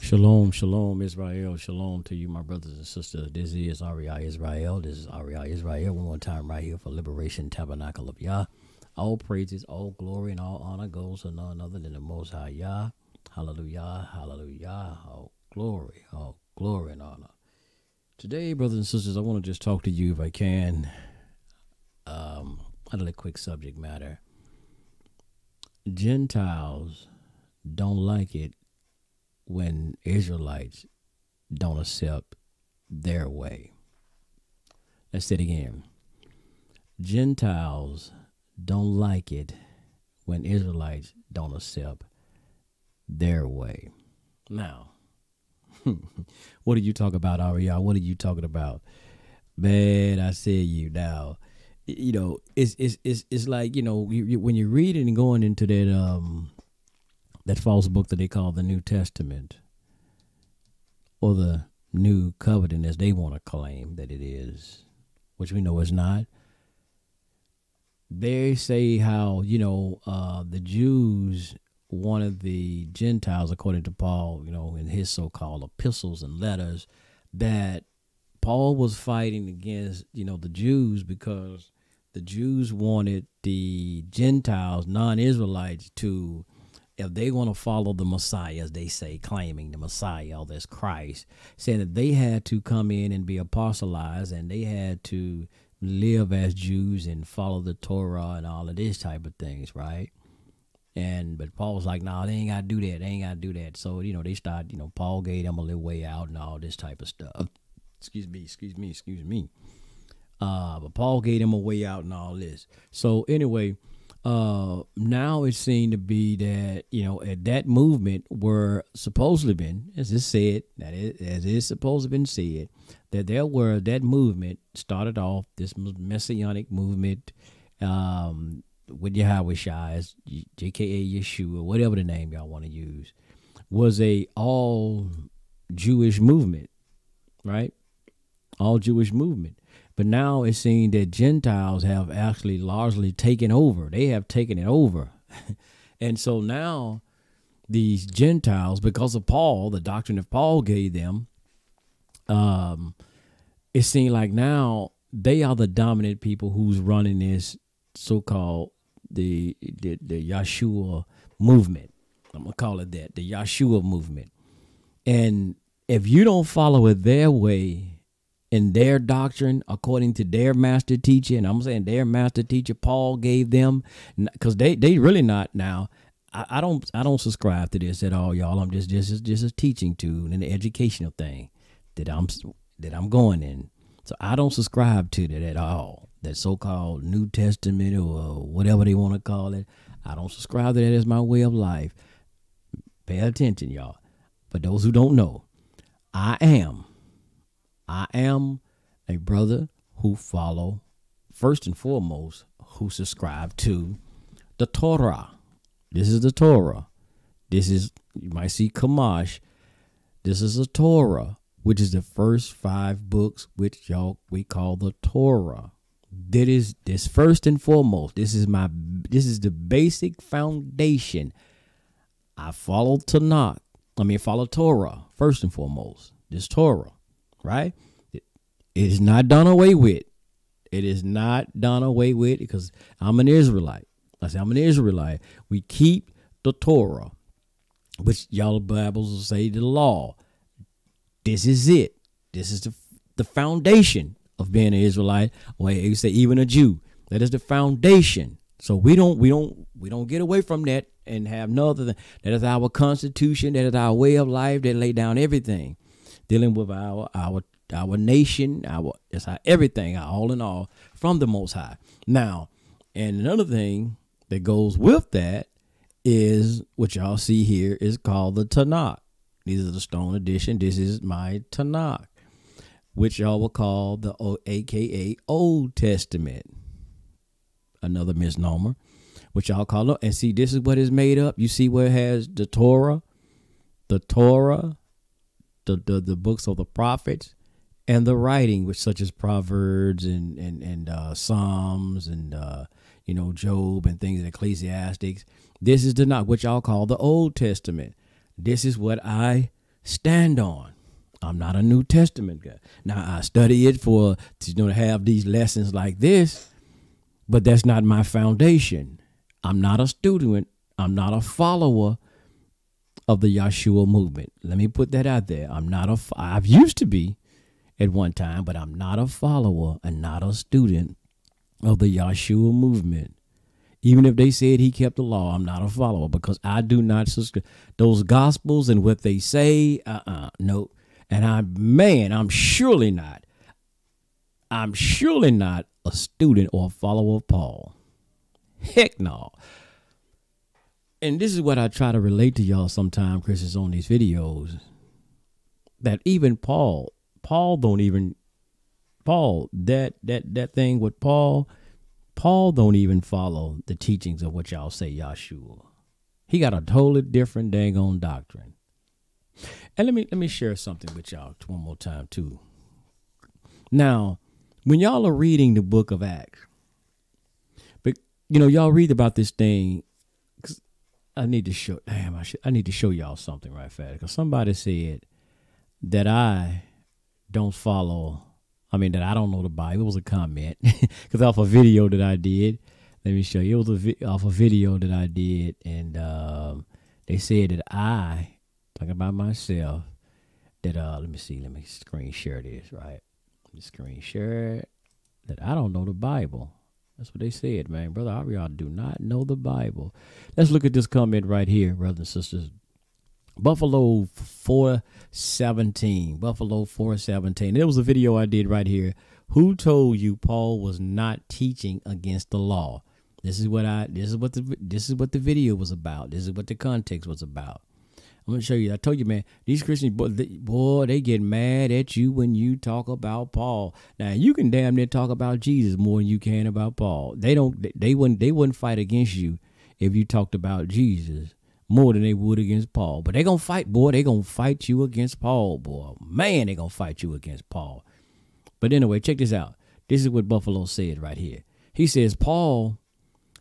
Shalom, shalom, Israel. Shalom to you, my brothers and sisters. This is Ariah Israel. This is Ariah Israel. One more time right here for Liberation Tabernacle of Yah. All praises, all glory, and all honor goes to none other than the Most High Yah. Hallelujah, hallelujah. All glory and honor. Today, brothers and sisters, I want to just talk to you, if I can, on a quick subject matter. Gentiles don't like it when Israelites don't accept their way. Let's say it again. Gentiles don't like it when Israelites don't accept their way. Now, what do you talk about, Ariel? What are you talking about? Man, I say you now. You know, it's like, you know, when you read it and going into that false book that they call the New Testament, or the New Covenant as they want to claim that it is, which we know is not. They say how, you know, the Jews wanted the Gentiles, according to Paul, you know, in his so-called epistles and letters, that Paul was fighting against, you know, the Jews, because the Jews wanted the Gentiles, non-Israelites, to, if they want to follow the Messiah, as they say, claiming the Messiah, or this Christ, saying that they had to come in and be apostolized, and they had to live as Jews and follow the Torah and all of this type of things, right? But Paul was like, no, they ain't got to do that. They ain't got to do that. So, you know, they start, you know, Paul gave them a little way out and all this type of stuff. Excuse me. But Paul gave them a way out and all this. So anyway, now it seemed to be that, you know, at that movement were supposedly been, as it said, as it's supposed to been said, that there were, that movement started off, this messianic movement, with Yahweh Shai, JKA Yeshua, whatever the name y'all want to use, was a all Jewish movement, right? All Jewish movement. But now it's seen that Gentiles have actually largely taken over. They have taken it over. And so now these Gentiles, because of Paul, the doctrine of Paul gave them, it seemed like now they are the dominant people who's running this so-called the Yeshua movement. I'm going to call it that, the Yeshua movement. And if you don't follow it their way, in their doctrine, according to their master teacher, and I'm saying their master teacher Paul gave them, because they really not now. I don't subscribe to this at all, y'all. I'm just a teaching tool and an educational thing that I'm going in. So I don't subscribe to that at all. That so-called New Testament or whatever they want to call it. I don't subscribe to that as my way of life. Pay attention, y'all. For those who don't know, I am a brother who follow, first and foremost, who subscribe to the Torah. This is the Torah. This is, you might see Kamash. This is the Torah, which is the first 5 books, which we call the Torah. That is this first and foremost. This is the basic foundation. I follow Tanakh. Follow Torah first and foremost. This Torah. Right? It is not done away with. It is not done away with, because I'm an Israelite. I say I'm an Israelite. We keep the Torah, which y'all Bibles will say the law. This is it. This is the foundation of being an Israelite, or you say even a Jew. That is the foundation. So we don't get away from that and have nothing. That is our constitution. That is our way of life. That lay down everything. Dealing with our nation, everything, our all in all, from the Most High. Now, and another thing that goes with that is what y'all see here is called the Tanakh. These are the stone edition. This is my Tanakh, which y'all will call the AKA Old Testament. Another misnomer, which y'all call it. And see, this is what is made up. You see where it has the Torah, the books of the prophets, and the writing, which such as Proverbs and Psalms and Job and things in Ecclesiastics. This is the Tanakh, which I'll call the Old Testament. This is what I stand on. I'm not a New Testament guy. Now I study it for to have these lessons like this, but that's not my foundation. I'm not a student. I'm not a follower of the Yahshua movement. Let me put that out there. I've used to be at one time, but I'm not a follower and not a student of the Yahshua movement. Even if they said he kept the law, I'm not a follower because I do not subscribe those gospels and what they say. No. And I'm surely not a student or a follower of Paul. Heck no. And this is what I try to relate to y'all sometime, Christians, on these videos. That even Paul that thing with Paul don't even follow the teachings of what y'all say Yahshua. He got a totally different dang on doctrine. And let me share something with y'all one more time too. Now, when y'all are reading the book of Acts, but y'all read about this thing. I need to show y'all something right fast, because somebody said that I don't know the Bible. It was a comment because off a video that I did. Let me show you. It was off a video that I did, and they said that I, talking about myself, that let me screen share this, right? Let me screen share it, that I don't know the Bible. That's what they said, man. Brother Ariel do not know the Bible. Let's look at this comment right here, brothers and sisters. Buffalo 417. Buffalo 417. There was a video I did right here. Who told you Paul was not teaching against the law? This is what the video was about. This is what the context was about. I'm going to show you. I told you, man, these Christians, boy, they get mad at you when you talk about Paul. Now, you can damn near talk about Jesus more than you can about Paul. They wouldn't fight against you if you talked about Jesus more than they would against Paul. But they going to fight, boy. They going to fight you against Paul, boy. Man, they going to fight you against Paul. But anyway, check this out. This is what Buffalo said right here. He says, Paul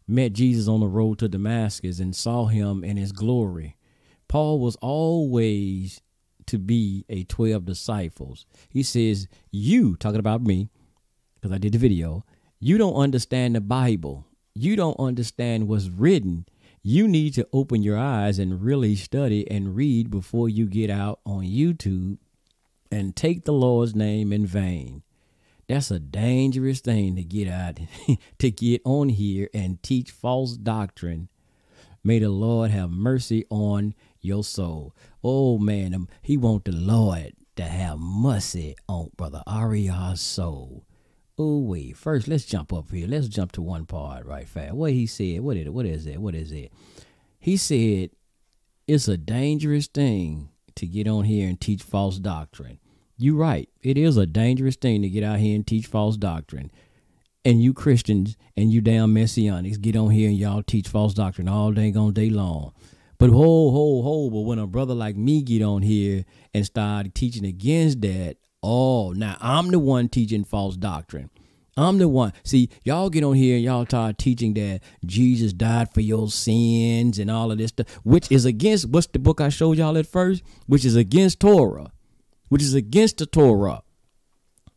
met Jesus on the road to Damascus and saw him in his glory. Paul was always to be a 12 disciples. He says, you, talking about me, because I did the video, you don't understand the Bible. You don't understand what's written. You need to open your eyes and really study and read before you get out on YouTube and take the Lord's name in vain. That's a dangerous thing to get out, to get on here and teach false doctrine. May the Lord have mercy on your soul. Oh, man, he want the Lord to have mercy on Brother Ariel's soul. Oh, wait. First, let's jump up here. Let's jump to one part right fast. What he said, what is it? He said, it's a dangerous thing to get on here and teach false doctrine. You're right. It is a dangerous thing to get out here and teach false doctrine. And you Christians and you damn messianics get on here and y'all teach false doctrine all day long. But but when a brother like me get on here and start teaching against that, now I'm the one teaching false doctrine. I'm the one. See, y'all get on here and y'all start teaching that Jesus died for your sins and all of this stuff, which is against, what's the book I showed y'all at first? Which is against Torah, which is against the Torah.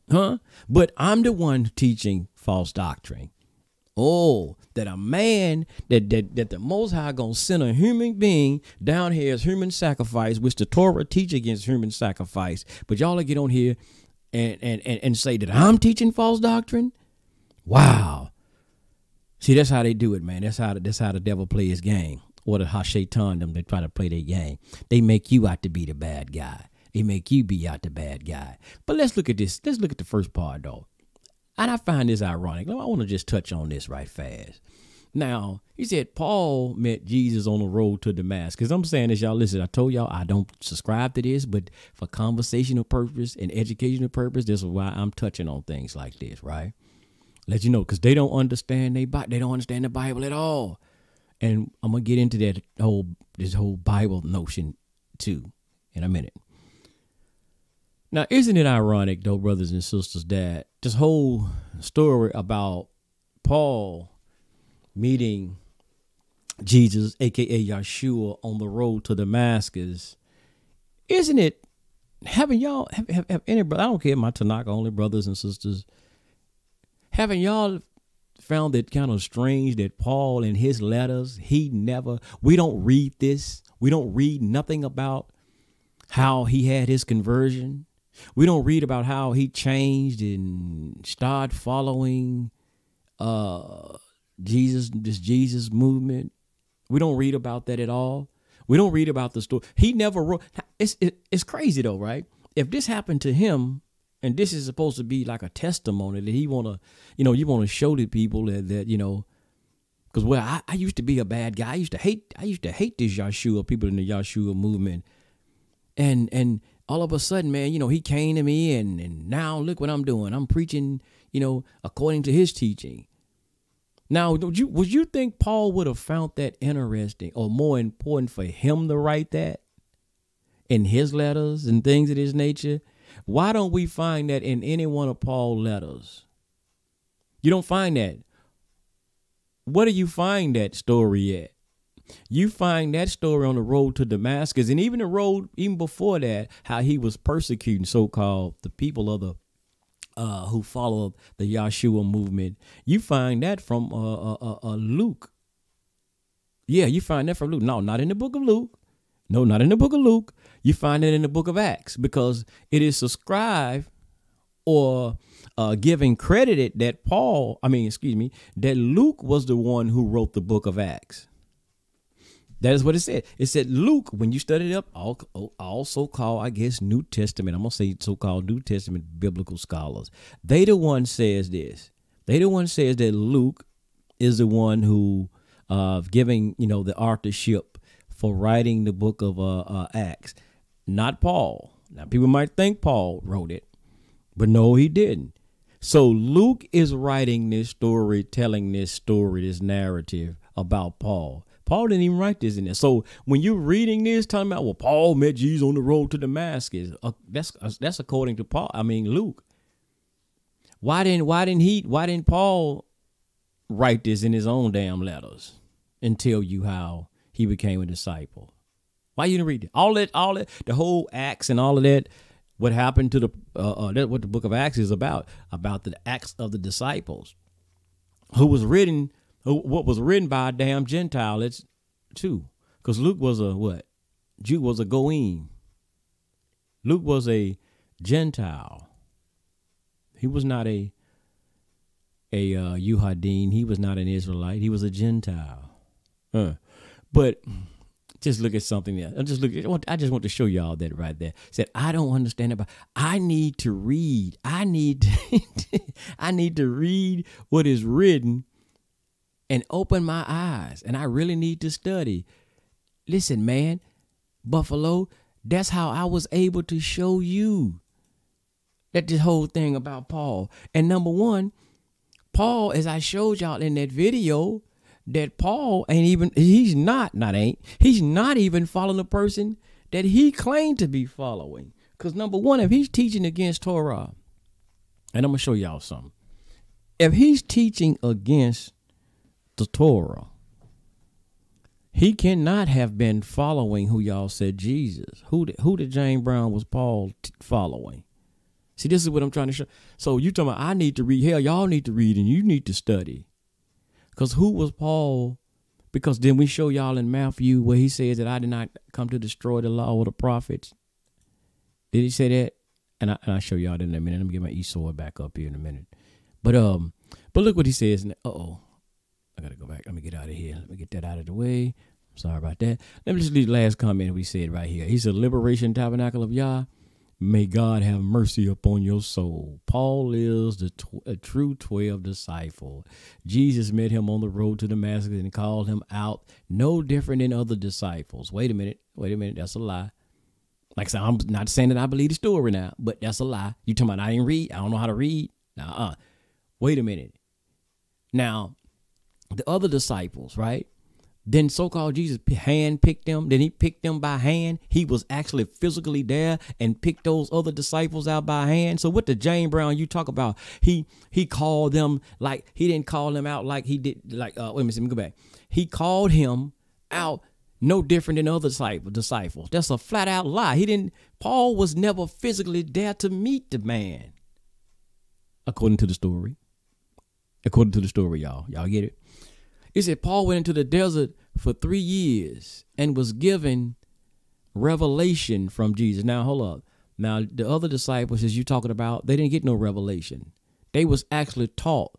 But I'm the one teaching false doctrine. That a man, that the Most High gonna send a human being down here as human sacrifice, which the Torah teach against human sacrifice. But y'all get on here and say that I'm teaching false doctrine. Wow. See, that's how they do it, man. That's how the devil play his game. Or the Hashaitan, them, they try to play their game. They make you out to be the bad guy. They make you be out the bad guy. But let's look at this. Let's look at the first part, though. And I find this ironic. I want to just touch on this right fast. Now, he said Paul met Jesus on the road to Damascus. I'm saying this, y'all, listen, I told y'all I don't subscribe to this, but for conversational purpose and educational purpose, this is why I'm touching on things like this, right? Let you know, because they don't understand they don't understand the Bible at all. And I'm going to get into this whole Bible notion too in a minute. Now, isn't it ironic, though, brothers and sisters, that this whole story about Paul meeting Jesus, a.k.a. Yeshua, on the road to Damascus Isn't it? Haven't y'all have any brother? I don't care, my Tanakh only brothers and sisters. Haven't y'all found it kind of strange that Paul in his letters, we don't read this. We don't read nothing about how he had his conversion. We don't read about how he changed and started following this Jesus movement. We don't read about that at all. We don't read about the story. He never wrote. It's crazy though, right? If this happened to him, and this is supposed to be like a testimony that he want to, you want to show to people that because I used to be a bad guy. I used to hate this Yahshua, people in the Yahshua movement. And all of a sudden, man, he came to me and now look what I'm doing. I'm preaching, according to his teaching. Now, would you think Paul would have found that interesting or more important for him to write that in his letters and things of this nature? Why don't we find that in any one of Paul's letters? You don't find that. Where do you find that story at? You find that story on the road to Damascus, and even the road, even before that, how he was persecuting so-called the people of the who followed the Yahshua movement. You find that from Luke. Yeah, you find that from Luke. No, not in the book of Luke. No, not in the book of Luke. You find it in the book of Acts, because it is ascribed or giving credited that that Luke was the one who wrote the book of Acts. That is what it said. It said Luke, when you study it up, all so-called, I guess, New Testament, I'm going to say so-called New Testament biblical scholars, they the one says this. They the one says that Luke is the one who giving, the authorship for writing the book of Acts, not Paul. Now, people might think Paul wrote it, but no, he didn't. So Luke is writing this story, telling this story, this narrative about Paul. Paul didn't even write this in there. So when you're reading this, talking about, well, Paul met Jesus on the road to Damascus, that's according to Luke. Why didn't Paul write this in his own damn letters and tell you how he became a disciple? Why you didn't read it? All that, the whole Acts and all of that, what happened to what the book of Acts is about the Acts of the disciples, what was written by a damn Gentile. It's too, because Luke was a what? Jew was a Goim. Luke was a Gentile. He was not a Yuhadin. He was not an Israelite. He was a Gentile. But just look at something else. I just want to show y'all that right there. Said, I don't understand about. I need to read. I need to read what is written and open my eyes. And I really need to study. Listen, man, Buffalo, that's how I was able to show you that this whole thing about Paul. And number one, Paul, as I showed y'all in that video, that Paul he's not even following the person that he claimed to be following. Because number one, if he's teaching against Torah, and I'm going to show y'all something. If he's teaching against the Torah, he cannot have been following who y'all said Jesus. Who did James Brown was Paul following? See, this is what I'm trying to show. So you talking about I need to read. Hell, y'all need to read and you need to study. Because who was Paul? Because then we show y'all in Matthew where he says that I did not come to destroy the law or the prophets. Did he say that? And I'll show y'all that in a minute. Let me get my e-sword back up here in a minute. But look what he says. I got to go back. Let me get out of here. Let me get that out of the way. Sorry about that. Let me just leave the last comment we said right here. He said, Liberation Tabernacle of Yah. May God have mercy upon your soul. Paul is a true 12 disciple. Jesus met him on the road to Damascus and called him out, no different than other disciples. Wait a minute. That's a lie. Like I said, I'm not saying that I believe the story now, but that's a lie. You talking about I didn't read? I don't know how to read? Wait a minute. Now, the other disciples, right? Then so-called Jesus hand-picked them. Then he picked them by hand. He was actually physically there and picked those other disciples out by hand. So what the James Brown you talk about? He called them like he didn't call them out like he did. Like wait a minute, let me go back. He called him out no different than other disciples. That's a flat out lie. Paul was never physically there to meet the man. According to the story. According to the story, y'all. Y'all get it? It said Paul went into the desert for 3 years and was given revelation from Jesus. Now, hold up. Now, the other disciples, as you're talking about, they didn't get no revelation. They was actually taught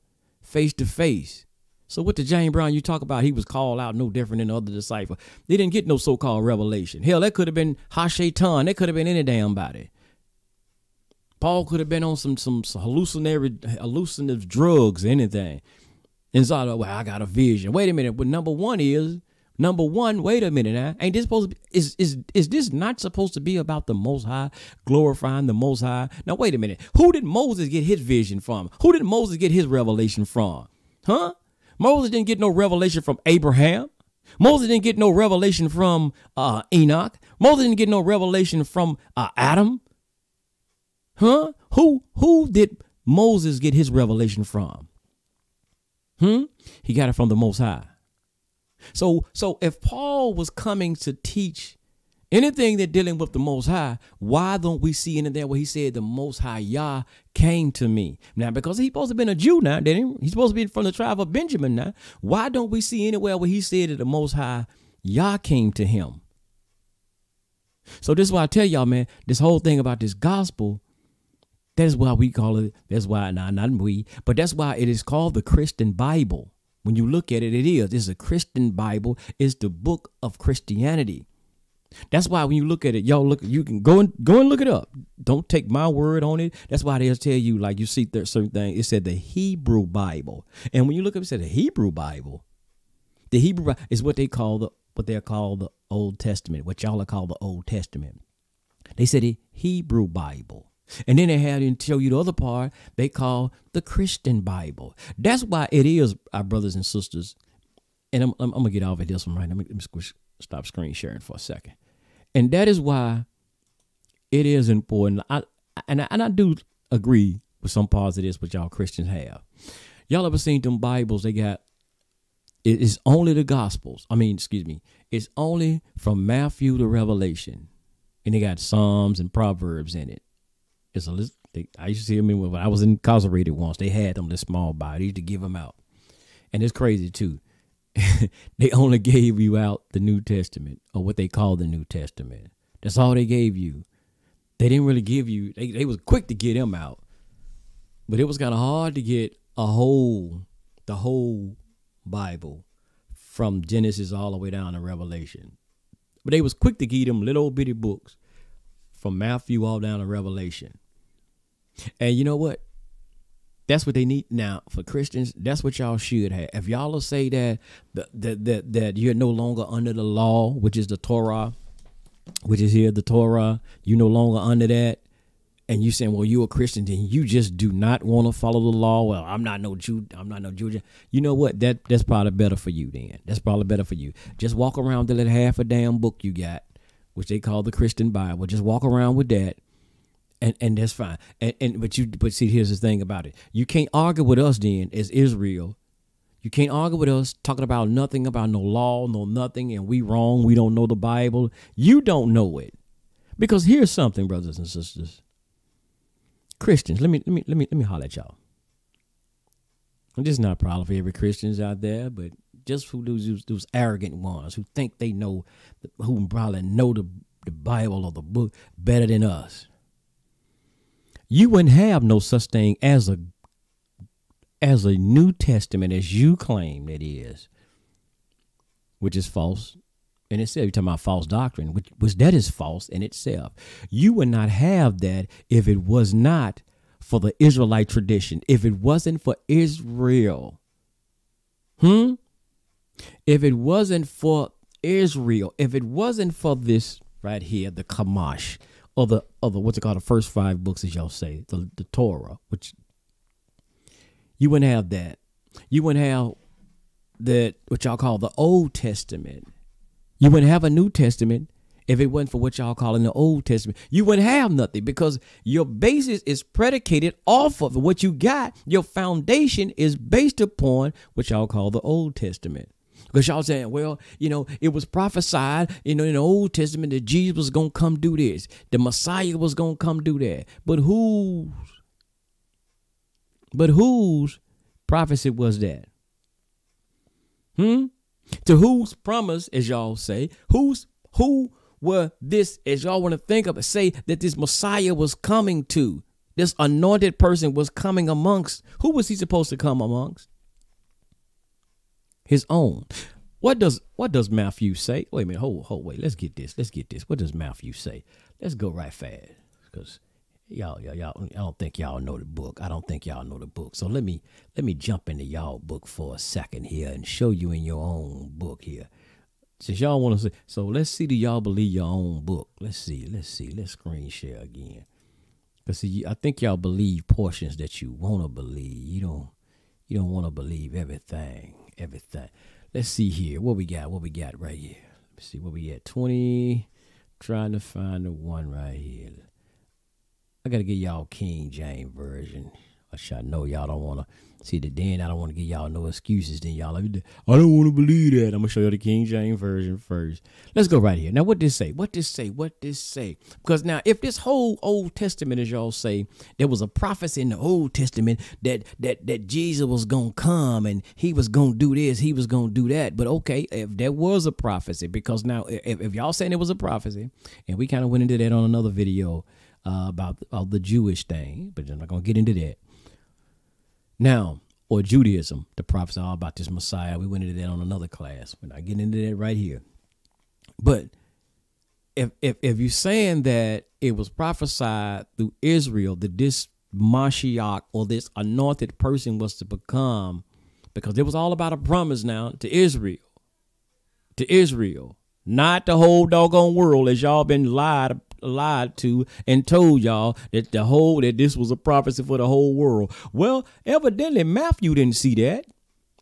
face to face. So what the James Brown you talk about, he was called out no different than the other disciples. They didn't get no so-called revelation. Hell, that could have been Hashatan. That could have been any damn body. Paul could have been on some hallucinative drugs or anything. And so, well, I got a vision. Wait a minute. But number one, wait a minute now. Ain't this supposed to be, is this not supposed to be about the Most High, glorifying the Most High? Now, wait a minute. Who did Moses get his vision from? Who did Moses get his revelation from? Huh? Moses didn't get no revelation from Abraham. Moses didn't get no revelation from Enoch. Moses didn't get no revelation from Adam. Huh? Who did Moses get his revelation from? He got it from the Most High. So if Paul was coming to teach anything that dealing with the Most High, why don't we see in there where he said the Most High Yah came to me? Now, because he's supposed to have been a Jew now, didn't he? He's supposed to be from the tribe of Benjamin now. Why don't we see anywhere where he said that the Most High Yah came to him? So this is why I tell y'all, man, this whole thing about this gospel, that's why we call it, that's why, not we, but that's why it is called the Christian Bible. When you look at it, it is. It's a Christian Bible. It's the book of Christianity. That's why when you look at it, y'all look, you can go and look it up. Don't take my word on it. That's why they'll tell you, like you see certain things. It said the Hebrew Bible. And when you look up, it said the Hebrew Bible. The Hebrew Bible is what they're called the Old Testament, what y'all are called the Old Testament. They said the Hebrew Bible. And then they had to show you the other part they call the Christian Bible. That's why it is, our brothers and sisters. And I'm going to get off of this one right now. Let me stop screen sharing for a second. And that is why it is important. I do agree with some parts of this, what y'all Christians have. Y'all ever seen them Bibles they got? It is only the Gospels. It's only from Matthew to Revelation. And they got Psalms and Proverbs in it. It's a list. I used to see them when I was incarcerated once. They had them this small Bible. They used to give them out. And it's crazy too. They only gave you out the New Testament, or what they call the New Testament. That's all they gave you. They didn't really give you, they was quick to get them out. But it was kind of hard to get the whole Bible from Genesis all the way down to Revelation. But they was quick to give them little bitty books from Matthew all down to Revelation. And you know what? That's what they need now for Christians. That's what y'all should have. If y'all will say that you're no longer under the law, which is the Torah, which is here, the Torah, you're no longer under that. And you saying, well, you're a Christian, then you just do not want to follow the law. Well, I'm not no Jew. I'm not no Jew. You know what? That's probably better for you then. That's probably better for you. Just walk around with that half a damn book you got, which they call the Christian Bible. Just walk around with that. And that's fine. But see, here's the thing about it. You can't argue with us then as Israel. You can't argue with us talking about nothing about no law, no nothing, and we wrong. We don't know the Bible. You don't know it. Because here's something, brothers and sisters. Christians, let me holler at y'all. And this is not a problem for every Christians out there, but just for those arrogant ones who think they know, who probably know the Bible or the book better than us. You wouldn't have no such thing as a New Testament as you claim it is, which is false in itself. You're talking about false doctrine, which that is false in itself. You would not have that if it was not for the Israelite tradition, if it wasn't for Israel. If it wasn't for Israel, if it wasn't for this right here, the Kamash, or the what's it called, the first 5 books, as y'all say, the Torah, which you wouldn't have that. You wouldn't have that, what y'all call the Old Testament. You wouldn't have a New Testament if it wasn't for what y'all call in the Old Testament. You wouldn't have nothing, because your basis is predicated off of what you got. Your foundation is based upon what y'all call the Old Testament. Because y'all saying, well, it was prophesied, in the Old Testament that Jesus was going to come do this. The Messiah was going to come do that. But whose prophecy was that? To whose promise, as y'all say, who were this, as y'all want to think of it, say that this Messiah was coming to, this anointed person was coming amongst? Who was he supposed to come amongst? His own. What does Matthew say? Wait a minute, hold, wait, let's get this. What does Matthew say? Let's go right fast, because y'all, I don't think y'all know the book. I don't think y'all know the book. So let me jump into y'all book for a second here and show you in your own book here. Since y'all want to say, so let's see, do y'all believe your own book? Let's see. Let's screen share again. Because see, I think y'all believe portions that you want to believe. You don't want to believe everything. Let's see here. What we got right here. Let's see what we got. 20. Trying to find the one right here. I got to get y'all King James Version. I know y'all don't want to see the then. I don't want to give y'all no excuses. Then y'all, I don't want to believe that. I'm going to show you the King James Version first. Let's go right here. Now, what this say? Because now, if this whole Old Testament, as y'all say, there was a prophecy in the Old Testament that Jesus was going to come and he was going to do this, he was going to do that. But okay, if there was a prophecy, because now if y'all saying it was a prophecy, and we kind of went into that on another video about the Jewish thing, but I'm not going to get into that. Now, or Judaism, the prophets are all about this Messiah. We went into that on another class. We're not getting into that right here. But if you're saying that it was prophesied through Israel that this Mashiach or this anointed person was to become, because it was all about a promise now to Israel, not the whole doggone world, as y'all been lied to and told y'all that that this was a prophecy for the whole world. Well, evidently Matthew didn't see that.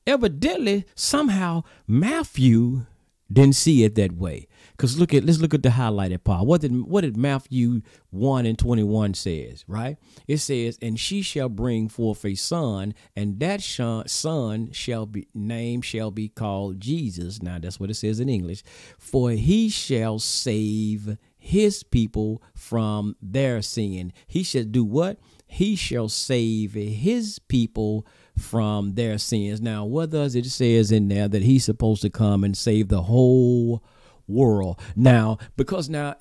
Evidently, somehow Matthew didn't see it that way. Because let's look at the highlighted part. What did Matthew 1:21 says, right? It says, and she shall bring forth a son, and that son shall be called Jesus. Now that's what it says in English. For he shall save his people from their sin. He shall do what? He shall save his people from their sins. Now, what does it says in there that he's supposed to come and save the whole world? Now, because now,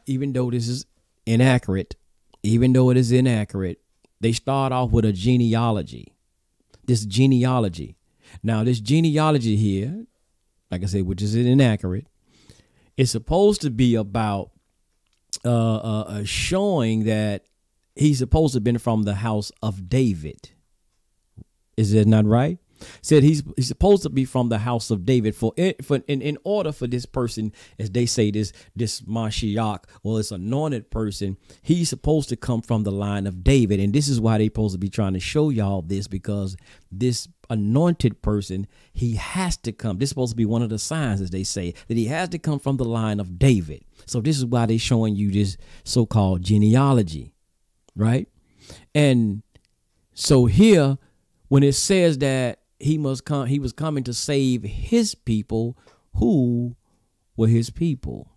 even though this is inaccurate, they start off with a genealogy. This genealogy here, like I said, which is inaccurate, it's supposed to be about showing that he's supposed to have been from the house of David. Is it not right? Said he's supposed to be from the house of David. In order for this person, as they say, this Mashiach or this anointed person, he's supposed to come from the line of David. And this is why they're supposed to be trying to show y'all this, because this anointed person, he has to come. This is supposed to be one of the signs, as they say, that he has to come from the line of David. So this is why they're showing you this so-called genealogy, right? And so here, when it says that he was coming to save his people, who were his people?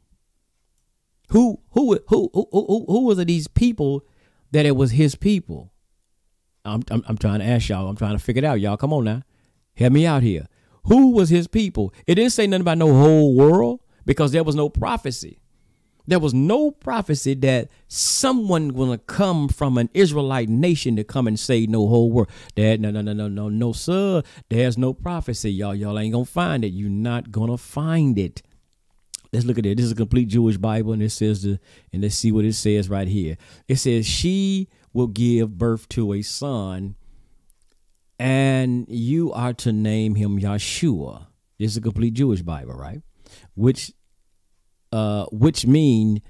Who was these people that it was his people? I'm trying to ask y'all. I'm trying to figure it out. Y'all, come on now. Help me out here. Who was his people? It didn't say nothing about no whole world, because there was no prophecy. There was no prophecy that someone gonna come from an Israelite nation to come and save no whole world. No, sir. There's no prophecy, y'all. Y'all ain't gonna find it. You're not gonna find it. Let's look at it. This is a complete Jewish Bible, and it says and let's see what it says right here. It says, she will give birth to a son, and you are to name him Yeshua. This is a complete Jewish Bible, right? Which mean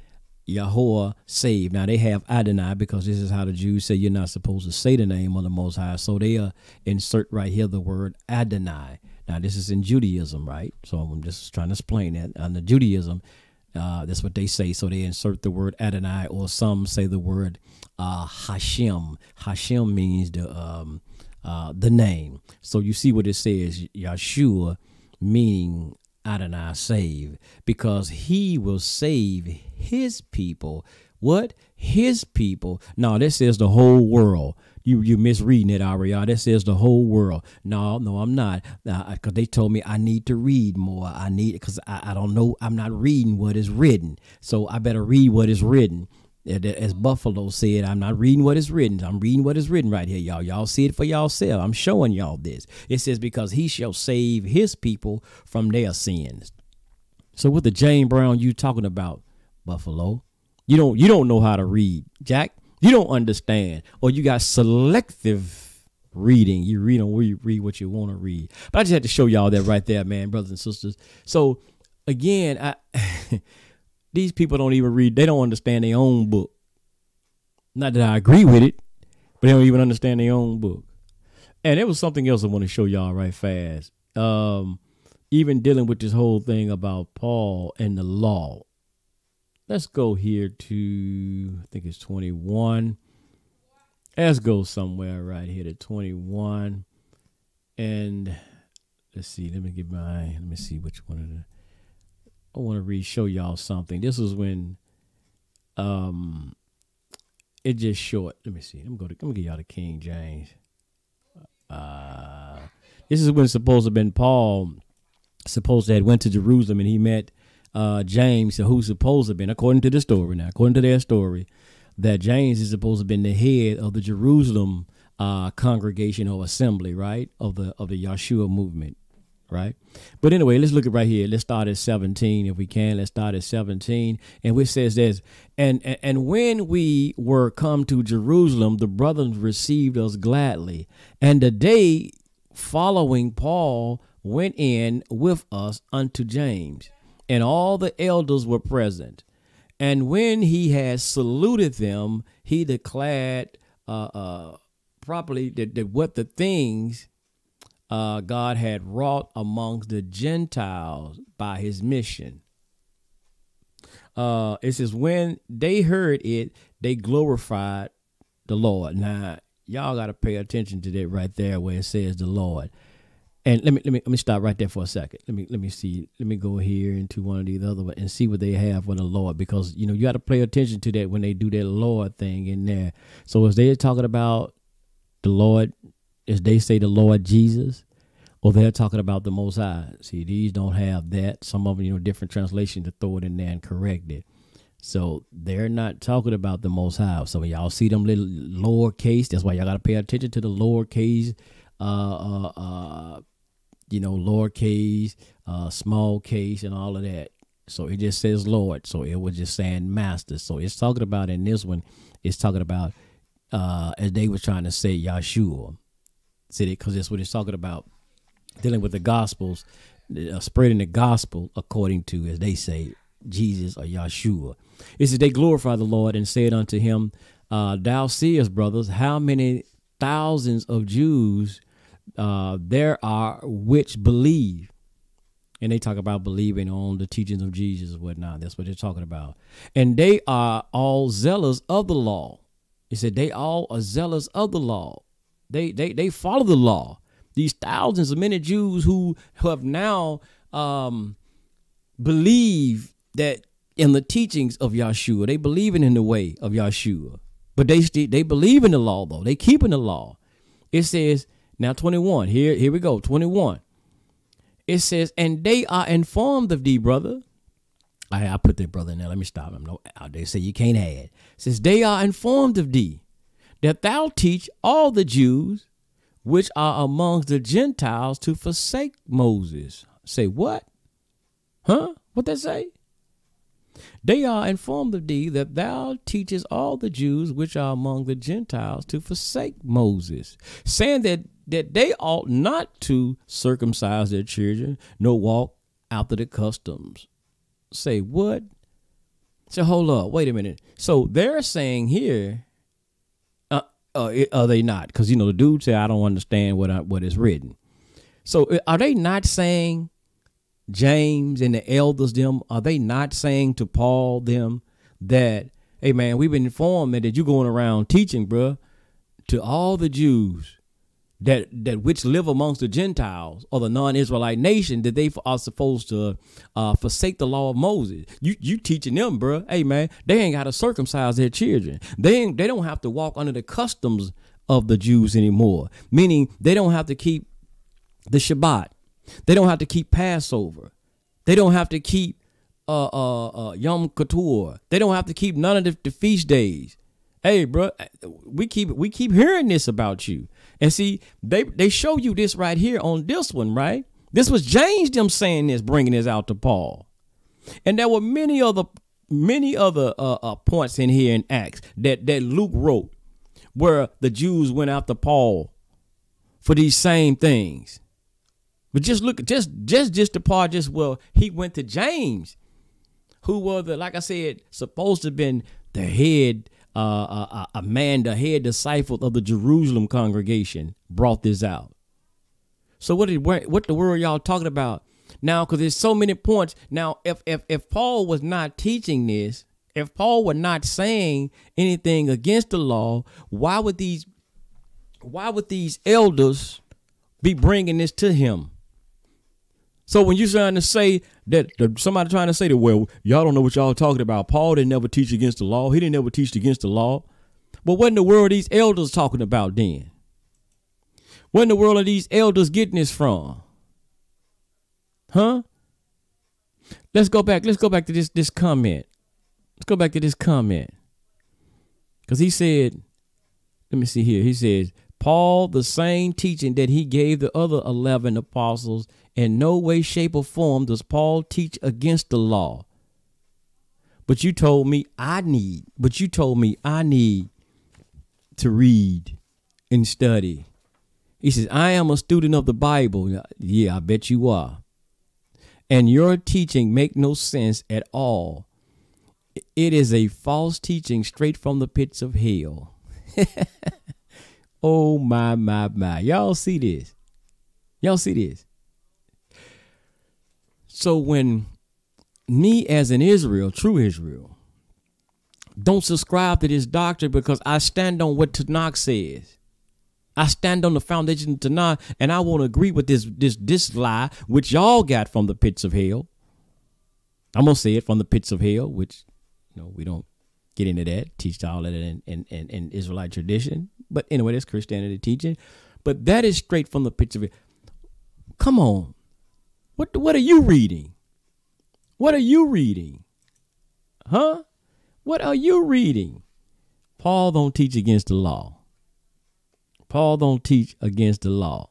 Yahweh save. Now they have Adonai, because this is how the Jews say you're not supposed to say the name of the Most High. So they insert right here the word Adonai. Now this is in Judaism, right? So I'm just trying to explain that. Under Judaism, that's what they say. So they insert the word Adonai, or some say the word Hashem. Hashem means the name. So you see what it says. Yeshua meaning Adonai save, because he will save his people. What? His people. No, that says the whole world. You misreading it, Ariel. That says the whole world. No, I'm not. Because they told me I need to read more. Because I don't know. I'm not reading what is written. So I better read what is written. As Buffalo said, I'm not reading what is written. I'm reading what is written right here, y'all. Y'all see it for yourself. I'm showing y'all this. It says, because he shall save his people from their sins. So what the Jane Brown you talking about, Buffalo? You don't know how to read, Jack. You don't understand, or you got selective reading. You read what you want to read. But I just had to show y'all that right there, man, brothers and sisters. So again, these people don't even read. They don't understand their own book. Not that I agree with it, but they don't even understand their own book. And there was something else I want to show y'all right fast. Even dealing with this whole thing about Paul and the law. Let's go here to, I think it's 21. Let's go somewhere right here to 21. And let's see, let me see which one of the, I want to show y'all something. This was when it just short. Let me see. I'm gonna give y'all the King James. This is when it's supposed to have been Paul supposed to have went to Jerusalem, and he met James, who's supposed to have been, according to the story now, according to their story, that James is supposed to have been the head of the Jerusalem congregation or assembly, right, of the Yeshua movement, right? But anyway, let's look at right here. Let's start at 17 if we can. Let's start at 17, and which says this: and when we were come to Jerusalem, the brothers received us gladly, and the day following Paul went in with us unto James. And all the elders were present. And when he had saluted them, he declared properly that what the things God had wrought amongst the Gentiles by his mission. It says, when they heard it, they glorified the Lord. Now, y'all got to pay attention to that right there where it says the Lord. And let me stop right there for a second. Let me see. Let me go here into one of these other ones and see what they have for the Lord, because you got to pay attention to that when they do that Lord thing in there. So as they're talking about the Lord, as they say the Lord Jesus, or they're talking about the Most High. See, these don't have that. Some of them, different translations to throw it in there and correct it. So they're not talking about the Most High. So when y'all see them little lowercase, that's why y'all got to pay attention to the lowercase. Lowercase, small case, and all of that. So it just says Lord. So it was just saying master. So it's talking about in this one, it's talking about as they were trying to say Yeshua. See, because that's what it's talking about, dealing with the gospels, spreading the gospel according to, as they say, Jesus or Yeshua. It says they glorified the Lord and said unto him, thou seest, brothers, how many thousands of Jews there are which believe. And they talk about believing on the teachings of Jesus and whatnot. That's what they're talking about. And they are all zealous of the law. He said they all are zealous of the law. They follow the law. These thousands of many Jews who have now believe that in the teachings of Yeshua, they believe in the way of Yeshua. But they believe in the law, though. They keep in the law. It says, now 21, here we go, 21. It says, and they are informed of thee, brother. I put that brother in there. Let me stop him. No, they say you can't add. It says, they are informed of thee, that thou teach all the Jews which are amongst the Gentiles to forsake Moses. Say what? Huh? What that say? They are informed of thee that thou teachest all the Jews which are among the Gentiles to forsake Moses, saying that they ought not to circumcise their children, nor walk after the customs. Say what? So hold up, wait a minute. So they're saying here, are they not? Because the dude said, I don't understand what is written. So are they not saying, James and the elders them, are they not saying to Paul them that, hey man, we've been informed that you're going around teaching, bruh, to all the Jews that which live amongst the Gentiles or the non-Israelite nation, that they are supposed to forsake the law of Moses. You teaching them, bro. Hey, man, they ain't got to circumcise their children. They don't have to walk under the customs of the Jews anymore. Meaning they don't have to keep the Shabbat. They don't have to keep Passover. They don't have to keep Yom Kippur. They don't have to keep none of the feast days. Hey, bro, we keep hearing this about you. And see, they show you this right here on this one, right? This was James them saying this, bringing this out to Paul. And there were many other points in here in Acts that Luke wrote where the Jews went after Paul for these same things. But just look, just the part, he went to James, who was like I said, supposed to have been the head, the head disciple of the Jerusalem congregation, brought this out. So what the word y'all talking about now? Because there's so many points now. If Paul was not teaching this, if Paul were not saying anything against the law, why would these elders be bringing this to him? So when you're trying to say that somebody trying to say that, well, y'all don't know what y'all talking about. Paul didn't never teach against the law. He didn't ever teach against the law. But what in the world are these elders talking about then? What in the world are these elders getting this from? Huh? Let's go back to this comment. Let's go back to this comment. Because he said, let me see here. He says, Paul, the same teaching that he gave the other 11 apostles, in no way, shape, or form does Paul teach against the law. But you told me I need to read and study. He says, I am a student of the Bible. Yeah, I bet you are. And your teaching make no sense at all. It is a false teaching straight from the pits of hell. Oh, my. Y'all see this? So when me as an Israel, true Israel, don't subscribe to this doctrine because I stand on what Tanakh says. I stand on the foundation of Tanakh, and I won't agree with this lie, which y'all got from the pits of hell. I'm going to say it, from the pits of hell, which, we don't get into that, teach all of that in Israelite tradition. But anyway, that's Christianity teaching. But that is straight from the pits of hell. Come on. What are you reading? What are you reading? Huh? What are you reading? Paul don't teach against the law. Paul don't teach against the law.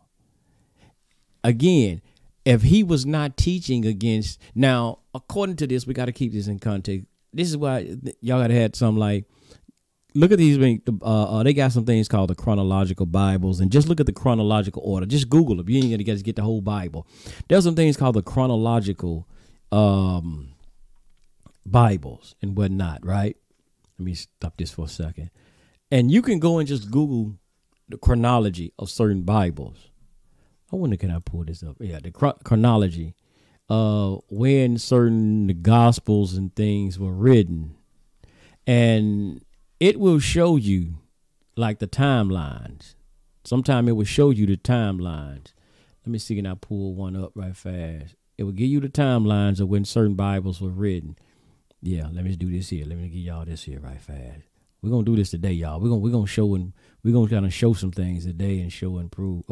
Again, if he was not teaching against, now, according to this, we got to keep this in context. This is why y'all got to have some look at these. They got some things called the chronological Bibles, and just look at the chronological order. Just Google it. You ain't gonna get the whole Bible. There's some things called the chronological Bibles and whatnot. Right? Let me stop this for a second. And you can go and just Google the chronology of certain Bibles. I wonder, can I pull this up? Yeah, the chronology when certain the Gospels and things were written, and it will show you like the timelines. Sometimes it will show you the timelines. Let me see, can I pull one up right fast? It will give you the timelines of when certain Bibles were written. Yeah, let me do this here. Let me give y'all this here right fast. We're gonna do this today, y'all. We're gonna show, and we're gonna kind of show some things today and show and prove.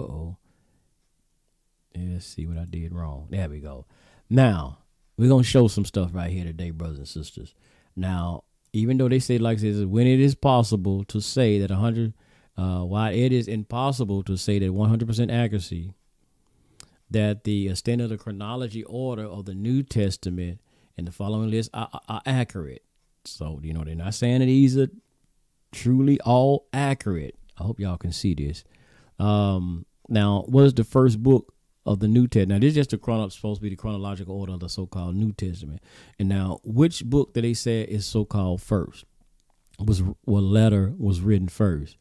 Yeah, let's see what I did wrong. There we go. Now we're gonna show some stuff right here today, brothers and sisters. Now, even though they say like this, when it is possible to say that 100, while it is impossible to say that 100% accuracy, that the extent of the chronology order of the New Testament and the following list are accurate. So, they're not saying that these are truly all accurate. I hope y'all can see this. Now, what is the first book of the New Testament? Now, this is just supposed to be the chronological order of the so-called New Testament. And now, which book that they say is so-called first? What letter was written first?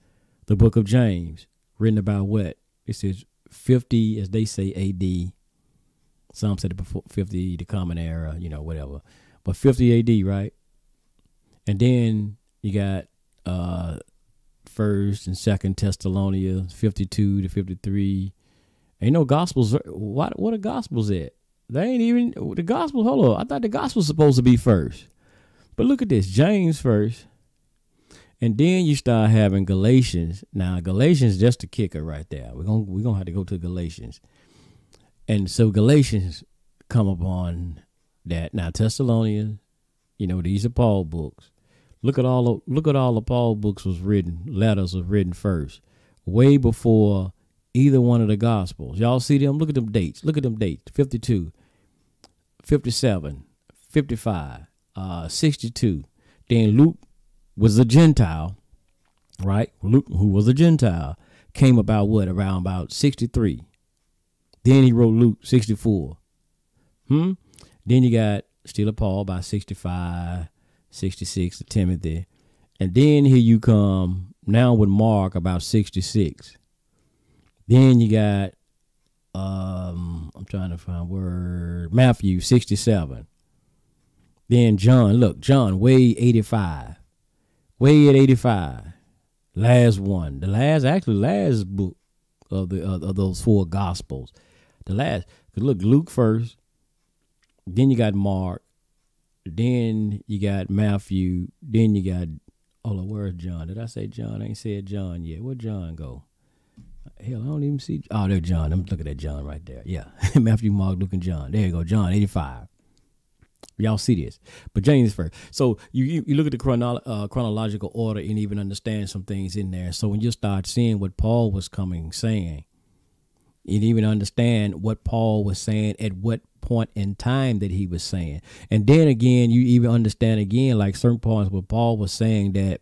The book of James, written about what? It says 50, as they say, A.D. Some said before 50, the Common Era, whatever. But 50 A.D., right? And then you got First and Second Thessalonians 52 to 53. Ain't no Gospels. What are Gospels at? They ain't even the Gospel. Hold on, I thought the Gospel's supposed to be first. But look at this, James first, and then you start having Galatians. Now Galatians just a kicker right there. We're gonna have to go to Galatians, and so Galatians come upon that. Now Thessalonians, these are Paul books. Look at all the Paul books letters was written first, way before either one of the Gospels. Y'all see them? Look at them dates. 52, 57, 55, 62. Then Luke was a Gentile, right? Luke, who was a Gentile, came about around about 63. Then he wrote Luke 64. Then you got still a Paul by 65, 66 to Timothy. And then here you come now with Mark about 66. Then you got, I'm trying to find Matthew 67. Then John way 85. Way at 85. Last one. The last book of those four Gospels. The last, cause look, Luke first. Then you got Mark. Then you got Matthew. Then you got, where's John? Did I say John? I ain't said John yet. Where'd John go? Hell, I don't even see. Oh, there's John. I'm looking at John right there. Yeah. Matthew, Mark, Luke, and John. There you go. John, 85. Y'all see this. But James first. So you look at the chronological order and even understand some things in there. So when you start seeing what Paul was saying, and even understand what Paul was saying at what point in time that he was saying. And then again, you even understand again, like certain points where Paul was saying that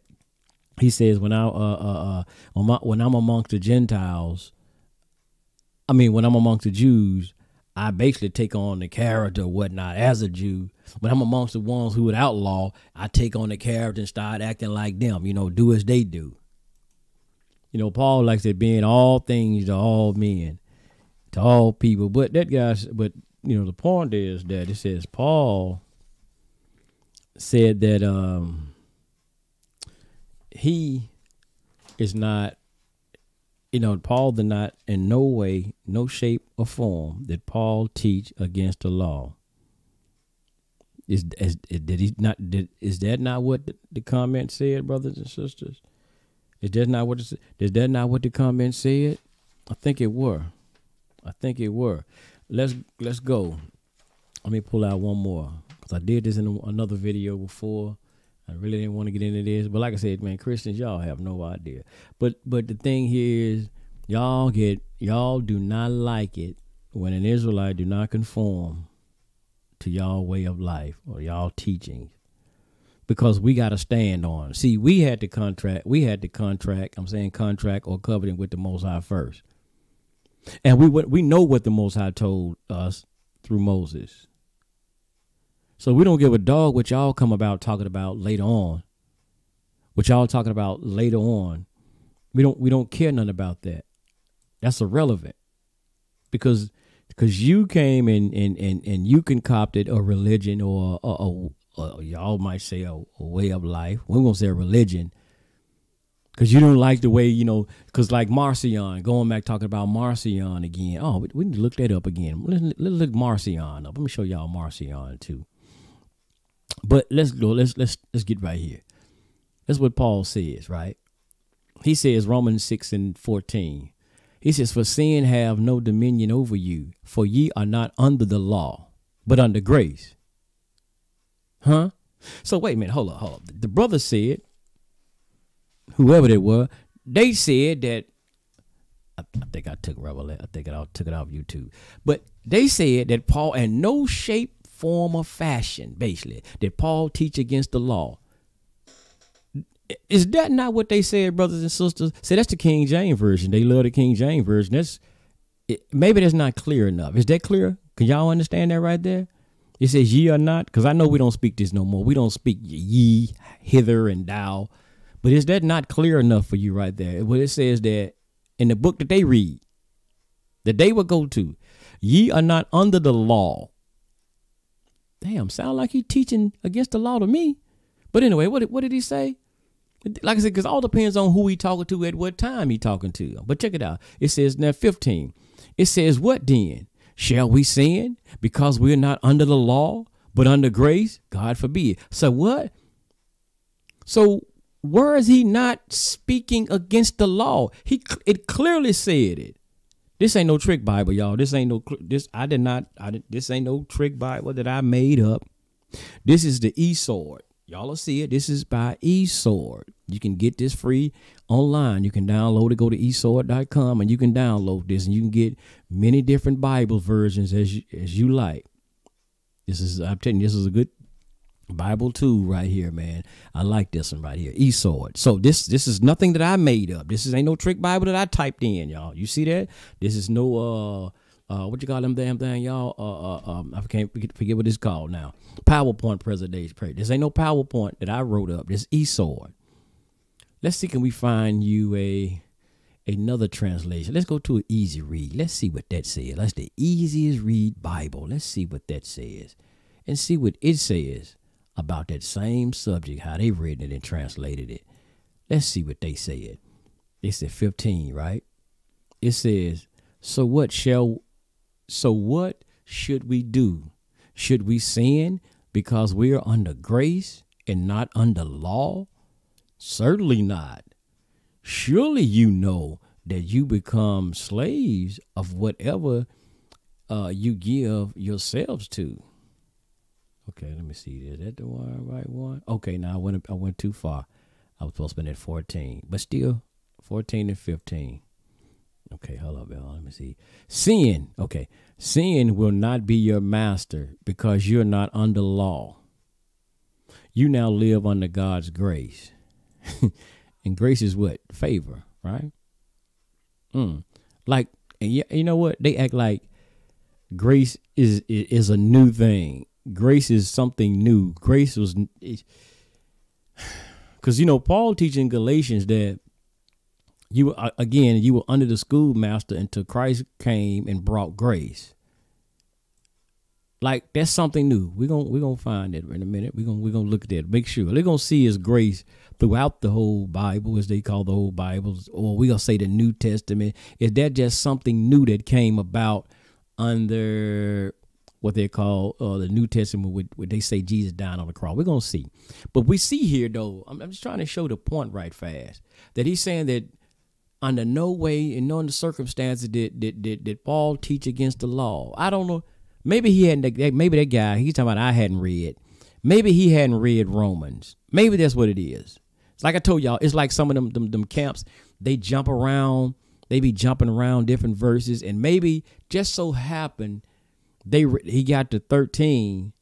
he says, when I'm amongst the Gentiles, when I'm amongst the Jews, I basically take on the character or whatnot as a Jew. When I'm amongst the ones who would outlaw, I take on the character and start acting like them, do as they do. Paul likes it being all things to all men, to all people. But the point is that it says Paul said that he is not, Paul did not in no way, no shape or form did Paul teach against the law. Is that not what the comment said, brothers and sisters? Is that not what the comment said? I think it were. Let's go. Let me pull out one more, because I did this in another video before. I really didn't want to get into this, but like I said, man, Christians, y'all have no idea. But the thing here is, y'all do not like it when an Israelite do not conform to y'all way of life or y'all teachings, because we got to stand on. See, we had to contract. I'm saying contract or covenant with the Most High first, and we know what the Most High told us through Moses. So we don't give a dog what y'all come about talking about later on. What y'all talking about later on. We don't care nothing about that. That's irrelevant. Because you came and you concocted a religion or y'all might say a way of life. We're gonna say a religion. Because you don't like the way, because like Marcion, going back talking about Marcion again. Oh, we need to look that up again. Let's look Marcion up. Let me show y'all Marcion too. But let's go. Let's get right here. That's what Paul says, right? He says, Romans 6:14. He says, for sin have no dominion over you, for ye are not under the law, but under grace. Huh? So wait a minute. Hold up. The brother said, whoever they were, they said that. I think I took Revelation. I think I took it off YouTube. But they said that Paul, in no shape, form, or fashion, basically, did Paul teach against the law. Is that not what they said, brothers and sisters? Say that's the King James Version. They love the King James Version. Maybe that's not clear enough. Is that clear? Can y'all understand that right there? It says ye are not, because I know we don't speak this no more. We don't speak ye, hither, and thou. But is that not clear enough for you right there? Well, it says that in the book that they read, that they would go to, ye are not under the law. Damn, sound like he teaching against the law to me. But anyway, what did he say? Like I said, because all depends on who he talking to at what time he talking to them. But check it out. It says now 15. It says, what then? Shall we sin because we're not under the law, but under grace? God forbid. So what? So where is he not speaking against the law? It clearly said it. This ain't no trick Bible, y'all. This ain't no this ain't no trick Bible that I made up. This is the eSword. Y'all will see it. This is by eSword. You can get this free online. You can download it. Go to eSword.com and you can download this, and you can get many different Bible versions as you like. I'm telling you, this is a good Bible tool right here, man. I like this one right here, eSword. So this is nothing that I made up. This ain't no trick Bible that I typed in, y'all. You see that? This is no what you call them damn thing, y'all? I can't forget what it's called now. PowerPoint presentation. This ain't no PowerPoint that I wrote up. This eSword. Let's see, can we find you another translation? Let's go to an easy read. Let's see what that says. That's the easiest read Bible. Let's see what that says and see what it says about that same subject, how they written it and translated it. Let's see what they said. They said 15, right? It says, so what should we do? Should we sin because we are under grace and not under law? Certainly not. Surely you know that you become slaves of whatever you give yourselves to. Okay, let me see. Is that the right one? Okay, now I went too far. I was supposed to be at 14, but still 14 and 15. Okay, hold up, y'all. Let me see. Sin. Okay. Sin will not be your master because you're not under law. You now live under God's grace. And grace is what? Favor, right? Like, and you know what? They act like grace is a new thing. Grace is something new. Grace was, because, Paul teaching Galatians that you were under the schoolmaster until Christ came and brought grace. Like, that's something new. We're gonna find it in a minute. We're gonna look at that. Make sure they're gonna see his grace throughout the whole Bible, as they call the whole Bible, or we're gonna say the New Testament. Is that just something new that came about under what they call the New Testament, where they say Jesus died on the cross? We're gonna see. But we see here, though, I'm just trying to show the point right fast, that he's saying that under no way and none of the circumstances did Paul teach against the law. I don't know. Maybe he hadn't. Maybe that guy he's talking about, I hadn't read. Maybe he hadn't read Romans. Maybe that's what it is. It's like I told y'all. It's like some of them camps. They jump around. They be jumping around different verses, and maybe just so happened he got to 13,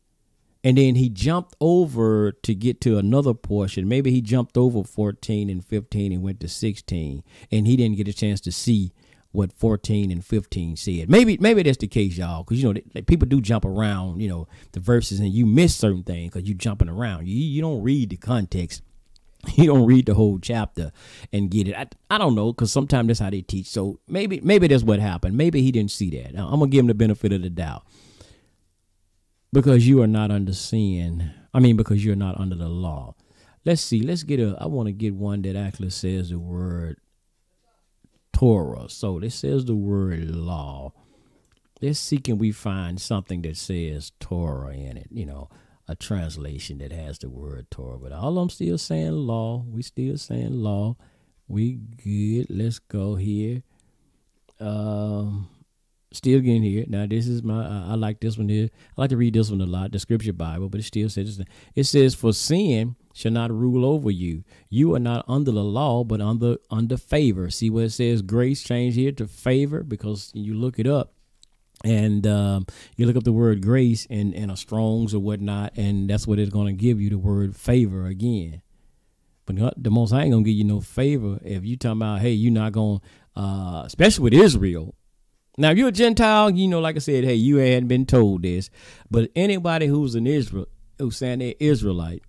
and then he jumped over to get to another portion. Maybe he jumped over 14 and 15 and went to 16, and he didn't get a chance to see what 14 and 15 said. Maybe that's the case, y'all, because people do jump around, the verses, and you miss certain things because you jumping around. You don't read the context. You don't read the whole chapter and get it. I don't know, because sometimes that's how they teach. So maybe that's what happened. Maybe he didn't see that. Now, I'm gonna give him the benefit of the doubt, because you are not under sin. Because you're not under the law. Let's see. I want to get one that actually says the word Torah. So this says the word law. Let's see, can we find something that says Torah in it? A translation that has the word Torah. But all I'm still saying law. We still saying law. We good. Let's go here. Still getting here. Now this is I like this one here. I like to read this one a lot, the Scripture Bible, but it still says, it says, for sin shall not rule over you. You are not under the law, but under favor. See where it says grace, change here to favor, because you look it up. And you look up the word grace in a Strong's or whatnot, and that's what it's going to give you, the word favor again. But the Most High ain't going to give you no favor if you talking about, hey, you're not going, especially with Israel. Now, if you're a Gentile, like I said, hey, you hadn't been told this. But anybody who's an Israel, who's saying they're Israelite,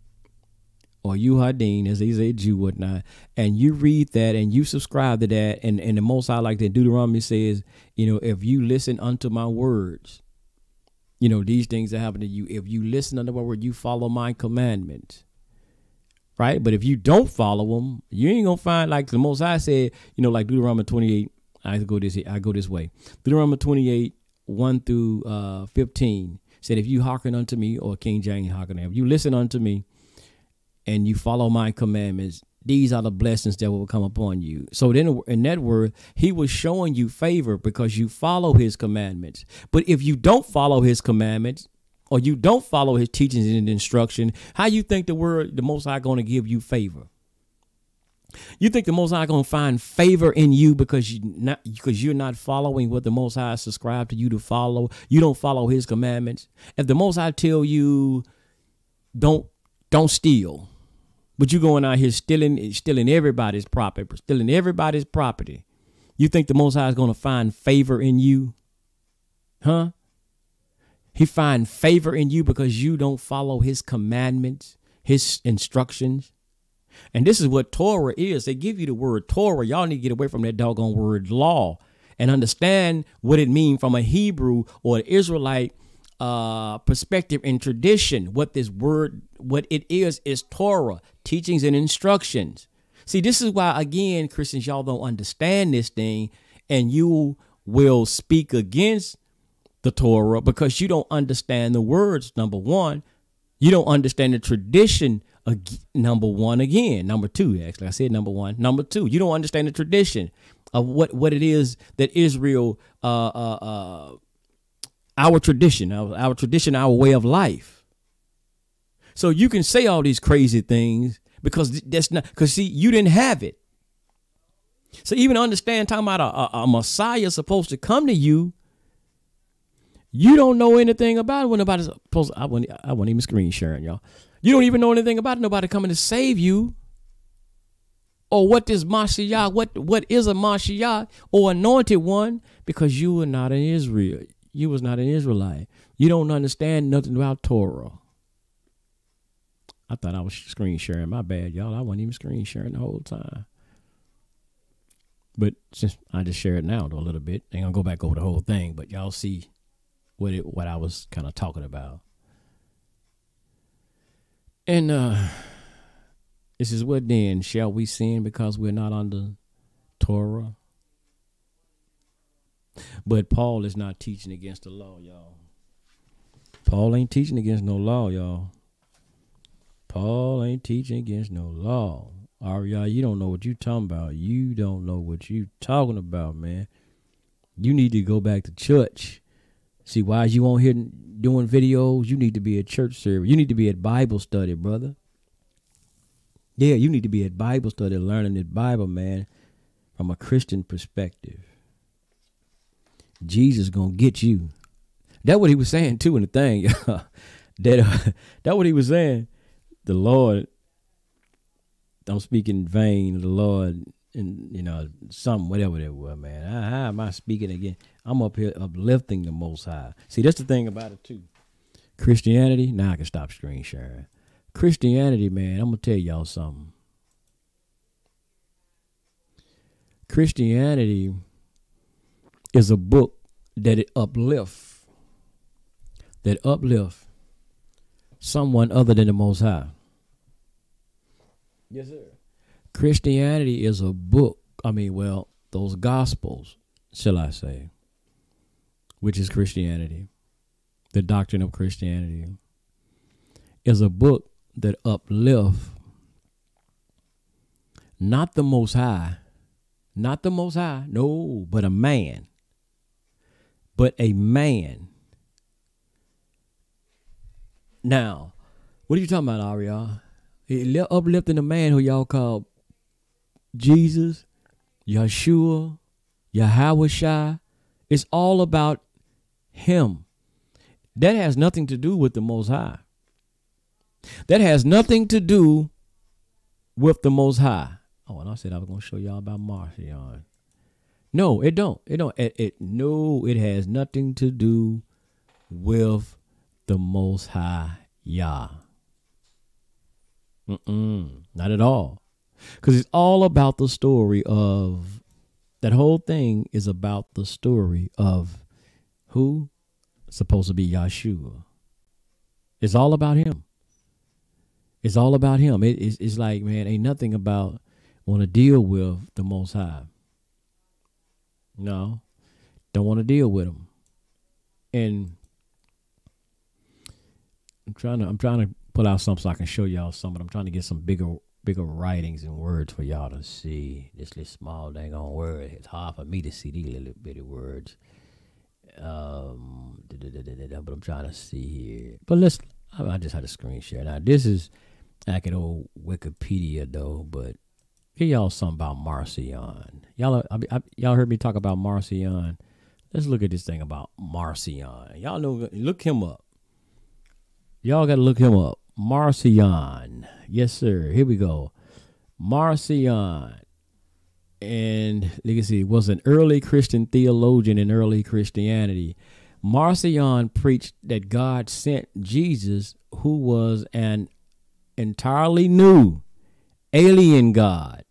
or you Hadin, as they say, Jew, whatnot, and you read that and you subscribe to that, and the Most High, like that Deuteronomy says, if you listen unto my words, these things that happen to you. If you listen unto my word, you follow my commandments. right? But if you don't follow them, you ain't gonna find, like the Most High said, like Deuteronomy 28. I go this way. Deuteronomy 28, 1 through 15 said, if you hearken unto me, or King James hearken, if you listen unto me and you follow my commandments, these are the blessings that will come upon you. So then in that word, he was showing you favor because you follow his commandments. But if you don't follow his commandments, or you don't follow his teachings and instruction, how you think the Most High going to give you favor? You think the Most High going to find favor in you because you're not following what the Most High subscribed to you to follow? You don't follow his commandments. If the Most High tell you don't steal, but you going out here stealing everybody's property, you think the Most High is going to find favor in you? Huh? He find favor in you because you don't follow his commandments, his instructions. And this is what Torah is. They give you the word Torah. Y'all need to get away from that doggone word law and understand what it means from a Hebrew or an Israelite perspective and tradition. What this word, what it is Torah, teachings and instructions. See, this is why, again, Christians, y'all don't understand this thing, and you will speak against the Torah because you don't understand the words. Number one, you don't understand the tradition. Number one, again, number two, actually, I said number one. Number two, you don't understand the tradition of what it is that Israel, our tradition, our way of life. So you can say all these crazy things because see, you didn't have it. So even understand, talking about a Messiah supposed to come to you, you don't know anything about it. When nobody's supposed to, I wasn't even screen sharing, y'all. You don't even know anything about it. Nobody coming to save you. Or what is Mashiach? What is a Mashiach or anointed one? Because you were not in Israel. You was not an Israelite. You don't understand nothing about Torah. I thought I was screen sharing. My bad, y'all. I wasn't even screen sharing the whole time. But since I just shared it now a little bit, ain't gonna go back over the whole thing. But y'all see what I was kind of talking about. And this is what then, shall we sin because we're not under Torah? But Paul is not teaching against the law, y'all. Paul ain't teaching against no law, y'all. Paul ain't teaching against no law. Y'all, you don't know what you talking about. You don't know what you talking about, man. You need to go back to church. See, why is you on here doing videos? You need to be at church service. You need to be at Bible study, brother. Yeah, you need to be at Bible study, learning the Bible, man, from a Christian perspective. Jesus gonna get you. That's what he was saying too in the thing. That's what he was saying. The Lord, don't speak in vain. The Lord, and something, whatever that was, man. How am I speaking again? I'm up here uplifting the Most High. See, that's the thing about it too. Christianity. Now I can stop screen sharing. Christianity, man. I'm gonna tell y'all something. Christianity is a book that uplifts someone other than the Most High. Yes, sir. Christianity is a book. Those gospels, shall I say, which is Christianity, the doctrine of Christianity, is a book that uplifts not the Most High, no, but a man. Now, what are you talking about, Ariel? Uplifting a man who y'all call Jesus, Yeshua, Yahweh. It's all about him. That has nothing to do with the Most High. That has nothing to do with the Most High. Oh, and I said I was going to show y'all about Marcion. No, it don't. It has nothing to do with the Most High Yah. Not at all. Because it's all about the story of, that whole thing is about the story of who? Supposed to be Yeshua. It's all about him. It's all about him. It's like, man, ain't nothing about want to deal with the Most High. No, don't want to deal with him. And I'm trying to pull out something so I can show y'all something. I'm trying to get some bigger writings and words for y'all to see. This little small dang on word. It's hard for me to see these little bitty words. But I'm trying to see here. But I just had a screen share. Now this is like an old Wikipedia though, but give y'all something about Marcion. Y'all heard me talk about Marcion. Let's look at this thing about Marcion. Y'all know, look him up. Y'all got to look him up. Marcion. Yes, sir. Here we go. Marcion. And you can see, was an early Christian theologian in early Christianity. Marcion preached that God sent Jesus, who was an entirely new alien God.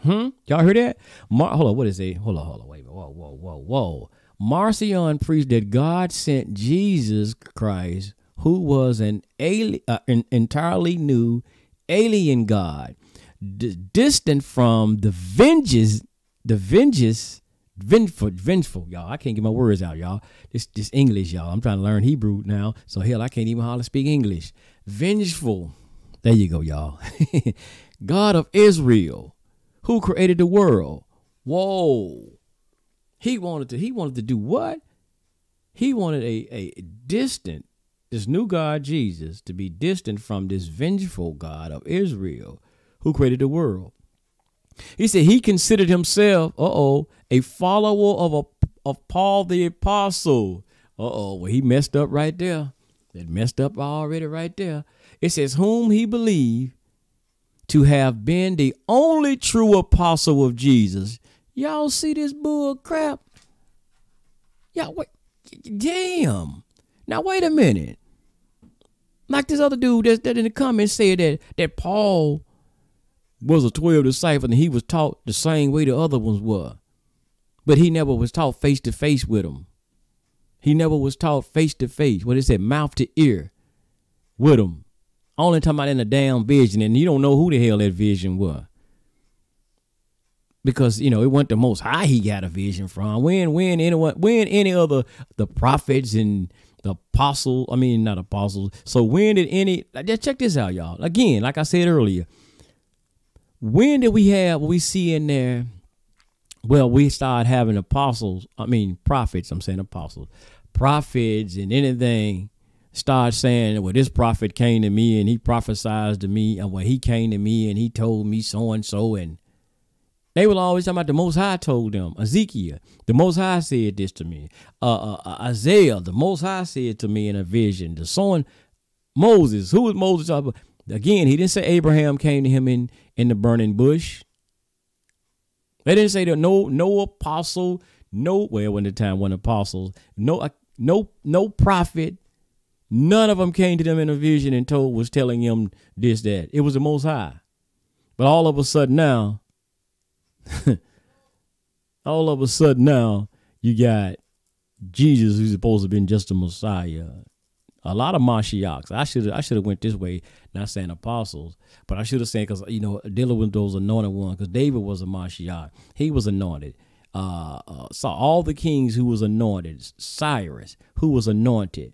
Y'all heard that? Hold on, what is it? Hold on, wait a minute. Whoa. Marcion preached that God sent Jesus Christ, who was an entirely new alien God, distant from the vengeful, y'all. I can't get my words out, y'all. This English, y'all. I'm trying to learn Hebrew now, so hell, I can't even hardly speak English. Vengeful. There you go, y'all. God of Israel, who created the world. Whoa. He wanted to do what? He wanted a distant, this new God, Jesus, to be distant from this vengeful God of Israel who created the world. He said he considered himself, a follower of Paul the Apostle. Well, he messed up right there. That messed up already right there. It says, whom he believed to have been the only true apostle of Jesus. Y'all see this bull crap? Y'all, wait, damn. Now, wait a minute. Like this other dude that in the comments said that Paul was a 12 disciple and he was taught the same way the other ones were. But he never was taught face to face with them. He never was taught face to face. What is it? Mouth to ear with them. Only talking about in a damn vision, and you don't know who the hell that vision was. Because, it wasn't the Most High he got a vision from. When any other, the prophets and the apostles, not apostles. So when did just check this out, y'all. Again, like I said earlier, when did we have what we see in there? Well, we started having prophets, prophets and anything. Start saying, well, this prophet came to me and he prophesied to me, and when he came to me and he told me so and so, and they were always talking about the Most High told them. Ezekiel, the Most High said this to me. Isaiah, the Most High said to me in a vision. The son Moses, who was Moses? Again, he didn't say Abraham came to him in the burning bush. They didn't say that no apostle, when the time when apostles, no prophet. None of them came to them in a vision and was telling him this, that. It was the Most High. But all of a sudden now, you got Jesus, who's supposed to have been just a Messiah. A lot of Mashiachs. I should have went this way, not saying apostles, but I should have said, because, dealing with those anointed ones, because David was a Mashiach. He was anointed. Saw all the kings who was anointed. Cyrus, who was anointed.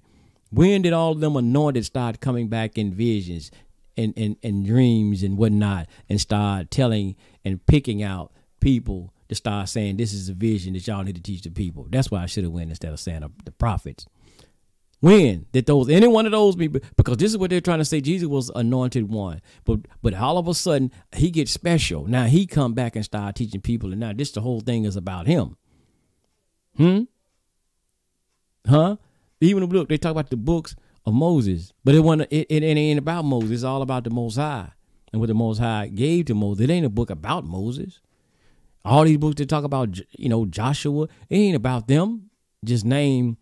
When did all of them anointed start coming back in visions and dreams and whatnot, and start telling and picking out people to start saying, this is a vision that y'all need to teach the people? That's why I should have went instead of saying the prophets. When did any one of those be? Because this is what they're trying to say. Jesus was anointed one, but all of a sudden he gets special. Now he come back and start teaching people, and now the whole thing is about him. Even the book, they talk about the books of Moses, but it ain't about Moses. It's all about the Most High and what the Most High gave to Moses. It ain't a book about Moses. All these books that talk about, Joshua, it ain't about them. Just name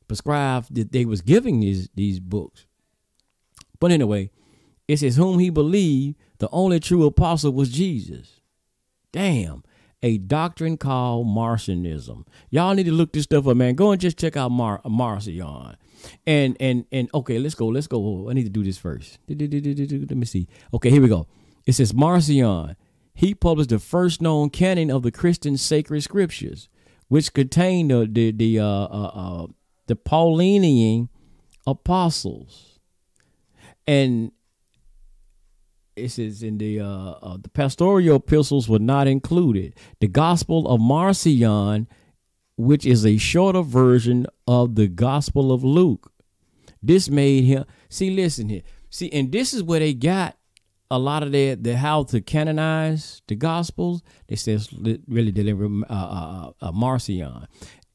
prescribed that they was giving these books. But anyway, it says, whom he believed the only true apostle was Jesus. Damn. A doctrine called Marcionism. Y'all need to look this stuff up, man. Go and just check out Marcion. And okay, let's go. I need to do this first. Let me see. Okay, here we go. It says Marcion. He published the first known canon of the Christian sacred scriptures, which contain the Pauline apostles, and it says in the pastoral epistles were not included. The Gospel of Marcion, which is a shorter version of the Gospel of Luke. This made him listen here. And this is where they got a lot of the how to canonize the Gospels. They says really deliver Marcion.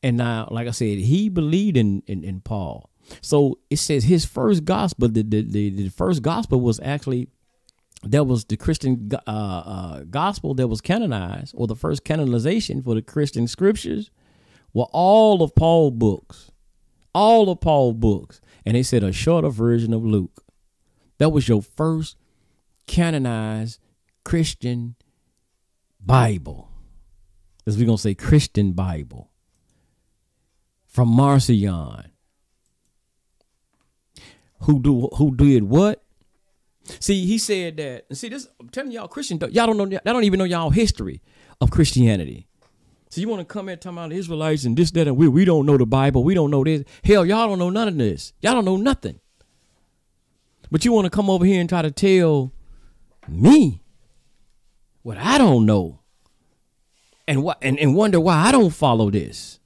And now, like I said, he believed in Paul. So it says his first gospel, the first gospel was actually, that was the Christian gospel that was canonized, or the first canonization for the Christian scriptures, were all of Paul's books. And they said a shorter version of Luke. That was your first canonized Christian Bible. As we're going to say, Christian Bible. From Marcion. Who did what? See, he said that. And see, this, I'm telling y'all, y'all don't know, y'all don't even know y'all history of Christianity. So you want to come here talking about the Israelites and this, that, and we don't know the Bible. We don't know this. Hell, y'all don't know none of this. Y'all don't know nothing. But you want to come over here and try to tell me what I don't know, and wonder why I don't follow this,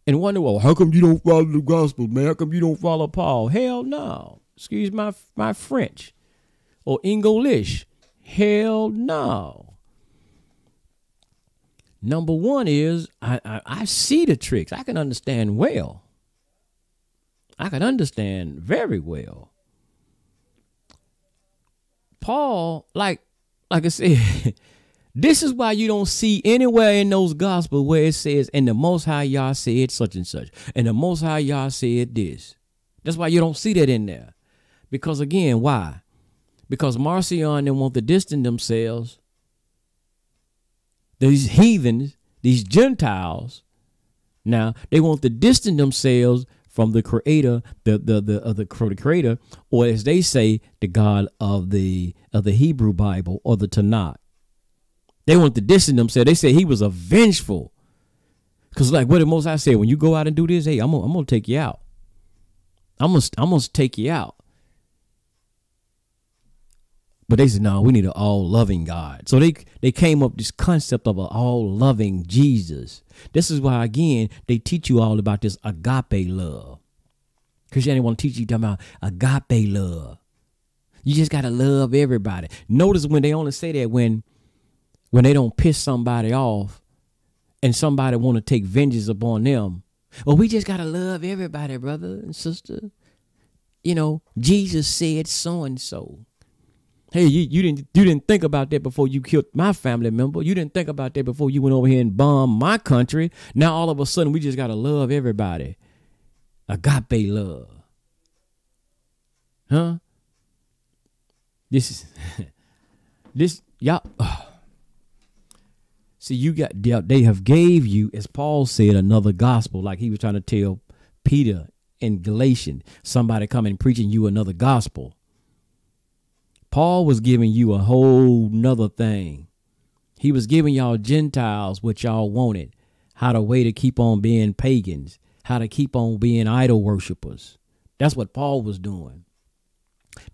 and wonder, well, how come you don't follow the gospel, man? How come you don't follow Paul? Hell no. Excuse my French or English. Hell no. Number one is I see the tricks. I can understand well. I can understand very well. Paul, like I said, this is why you don't see anywhere in those gospels where it says, and the Most High Yah said such and such, and the Most High Yah said this. That's why you don't see that in there. Because again, why? Because Marcion, they want to distance themselves. These heathens, these Gentiles, now they want to distance themselves from the Creator, the Creator, or as they say, the God of the Hebrew Bible or the Tanakh. They want to distance themselves. They say he was a vengeful. Because like what the Most High said, when you go out and do this, hey, I'm gonna take you out. I'm gonna take you out. But they said, no, we need an all-loving God. So they came up with this concept of an all-loving Jesus. This is why, again, they teach you all about this agape love. Christianity want to teach you about agape love. You just got to love everybody. Notice when they only say that when they don't piss somebody off and somebody want to take vengeance upon them. Well, we just got to love everybody, brother and sister. You know, Jesus said so-and-so. Hey, you didn't think about that before you killed my family member. You didn't think about that before you went over here and bombed my country. Now all of a sudden we just gotta love everybody. Agape love. Huh? This y'all. See, they have gave you, as Paul said, another gospel, like he was trying to tell Peter in Galatians. Somebody coming preaching you another gospel. Paul was giving you a whole nother thing. He was giving y'all Gentiles what y'all wanted. How to way to keep on being pagans. How to keep on being idol worshipers. That's what Paul was doing.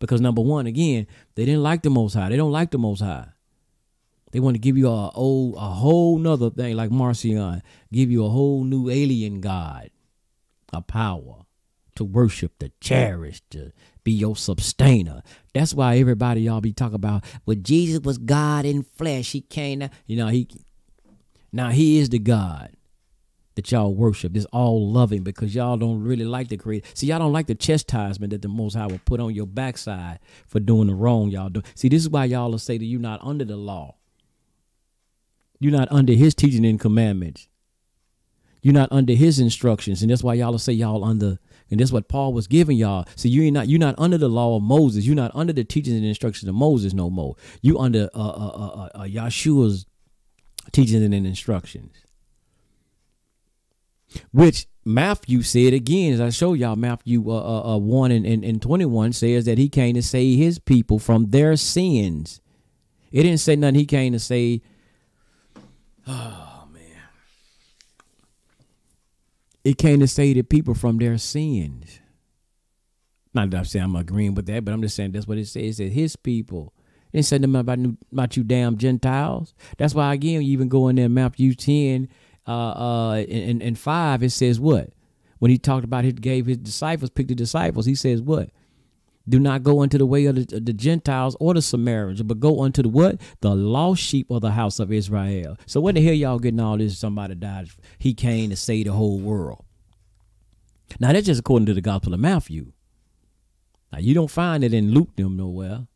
Because number one, again, they didn't like the Most High. They don't like the Most High. They want to give you a whole nother thing like Marcion. Give you a whole new alien God. A power to worship, to cherish, to be your sustainer. That's why everybody y'all be talking about, well, Jesus was God in flesh. He came, he is the God that y'all worship. This all loving because y'all don't really like the Creator. See, y'all don't like the chastisement that the Most High will put on your backside for doing the wrong y'all do. See, this is why y'all will say that you're not under the law. You're not under his teaching and commandments. You're not under his instructions. And that's why y'all will say y'all under. And that's what Paul was giving y'all. See, you're not under the law of Moses. You're not under the teachings and instructions of Moses no more. You under Yahshua's teachings and instructions. Which Matthew said again, as I show y'all, Matthew 1 and 21 says that he came to save his people from their sins. It didn't say nothing. He came to save. Oh, man. It came to save the people from their sins. Not that I'm saying I'm agreeing with that, but I'm just saying that's what it says. It said his people. It didn't say nothing about you damn Gentiles. That's why, again, you even go in there, Matthew 10 and 5, it says what? When he talked about he gave his disciples, picked the disciples, he says what? Do not go into the way of the Gentiles or the Samaritans, but go unto the what? The lost sheep of the house of Israel. So what the hell y'all getting all this? Somebody died. He came to save the whole world. Now, that's just according to the Gospel of Matthew. Now, you don't find it in Luke them nowhere.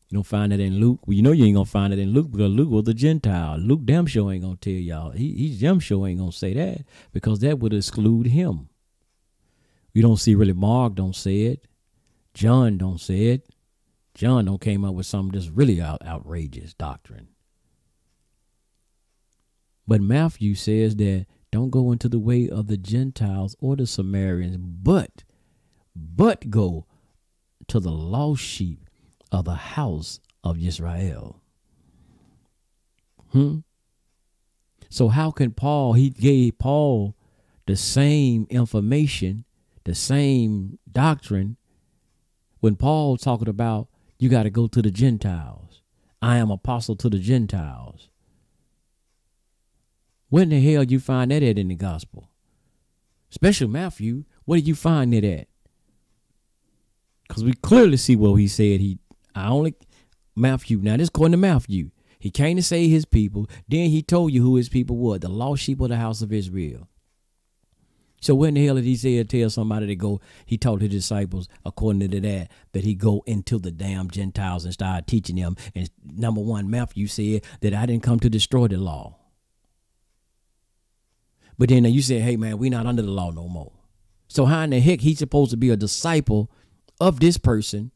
You don't find it in Luke. Well, you know you ain't going to find it in Luke because Luke was a Gentile. Luke damn sure ain't going to tell y'all. He damn sure ain't going to say that because that would exclude him. You don't see really Mark don't say it. John don't say it. John don't came up with some just really outrageous doctrine. But Matthew says that don't go into the way of the Gentiles or the Samaritans, but go to the lost sheep of the house of Israel. So how can Paul, he gave Paul the same information, the same doctrine, when Paul talking about you got to go to the Gentiles. I am apostle to the Gentiles. When the hell you find that at in the gospel? Especially Matthew, where did you find it at? Because we clearly see what he said. Matthew, now this according to Matthew, he came to save his people. Then he told you who his people were, the lost sheep of the house of Israel. So when the hell did he say tell somebody to go? He told his disciples, according to that he go into the damn Gentiles and start teaching them. And number one, Matthew said that I didn't come to destroy the law. But then you said, hey, man, we're not under the law no more. So how in the heck he's supposed to be a disciple of this person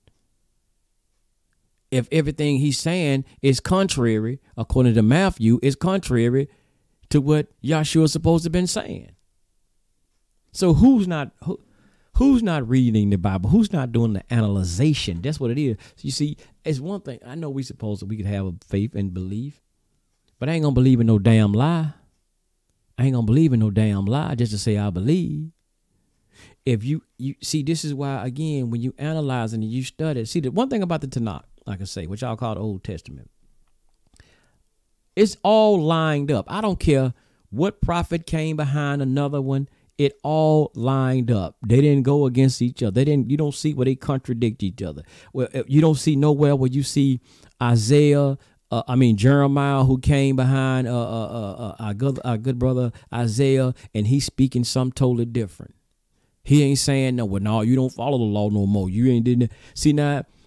if everything he's saying is contrary, according to Matthew, is contrary to what Yahshua is supposed to have been saying? So who's not reading the Bible? Who's not doing the analyzation? That's what it is. You see, it's one thing. I know we could have a faith and belief, but I ain't gonna believe in no damn lie. I ain't gonna believe in no damn lie just to say I believe. If you see, this is why, again, when you analyze and you study, see, the one thing about the Tanakh, like I say, which y'all call the Old Testament, it's all lined up. I don't care what prophet came behind another one. It all lined up. They didn't go against each other. You don't see where they contradict each other. Well, you don't see nowhere where you see Jeremiah, who came behind our good brother Isaiah, and he's speaking something totally different. He ain't saying no, you don't follow the law no more. You ain't didn't see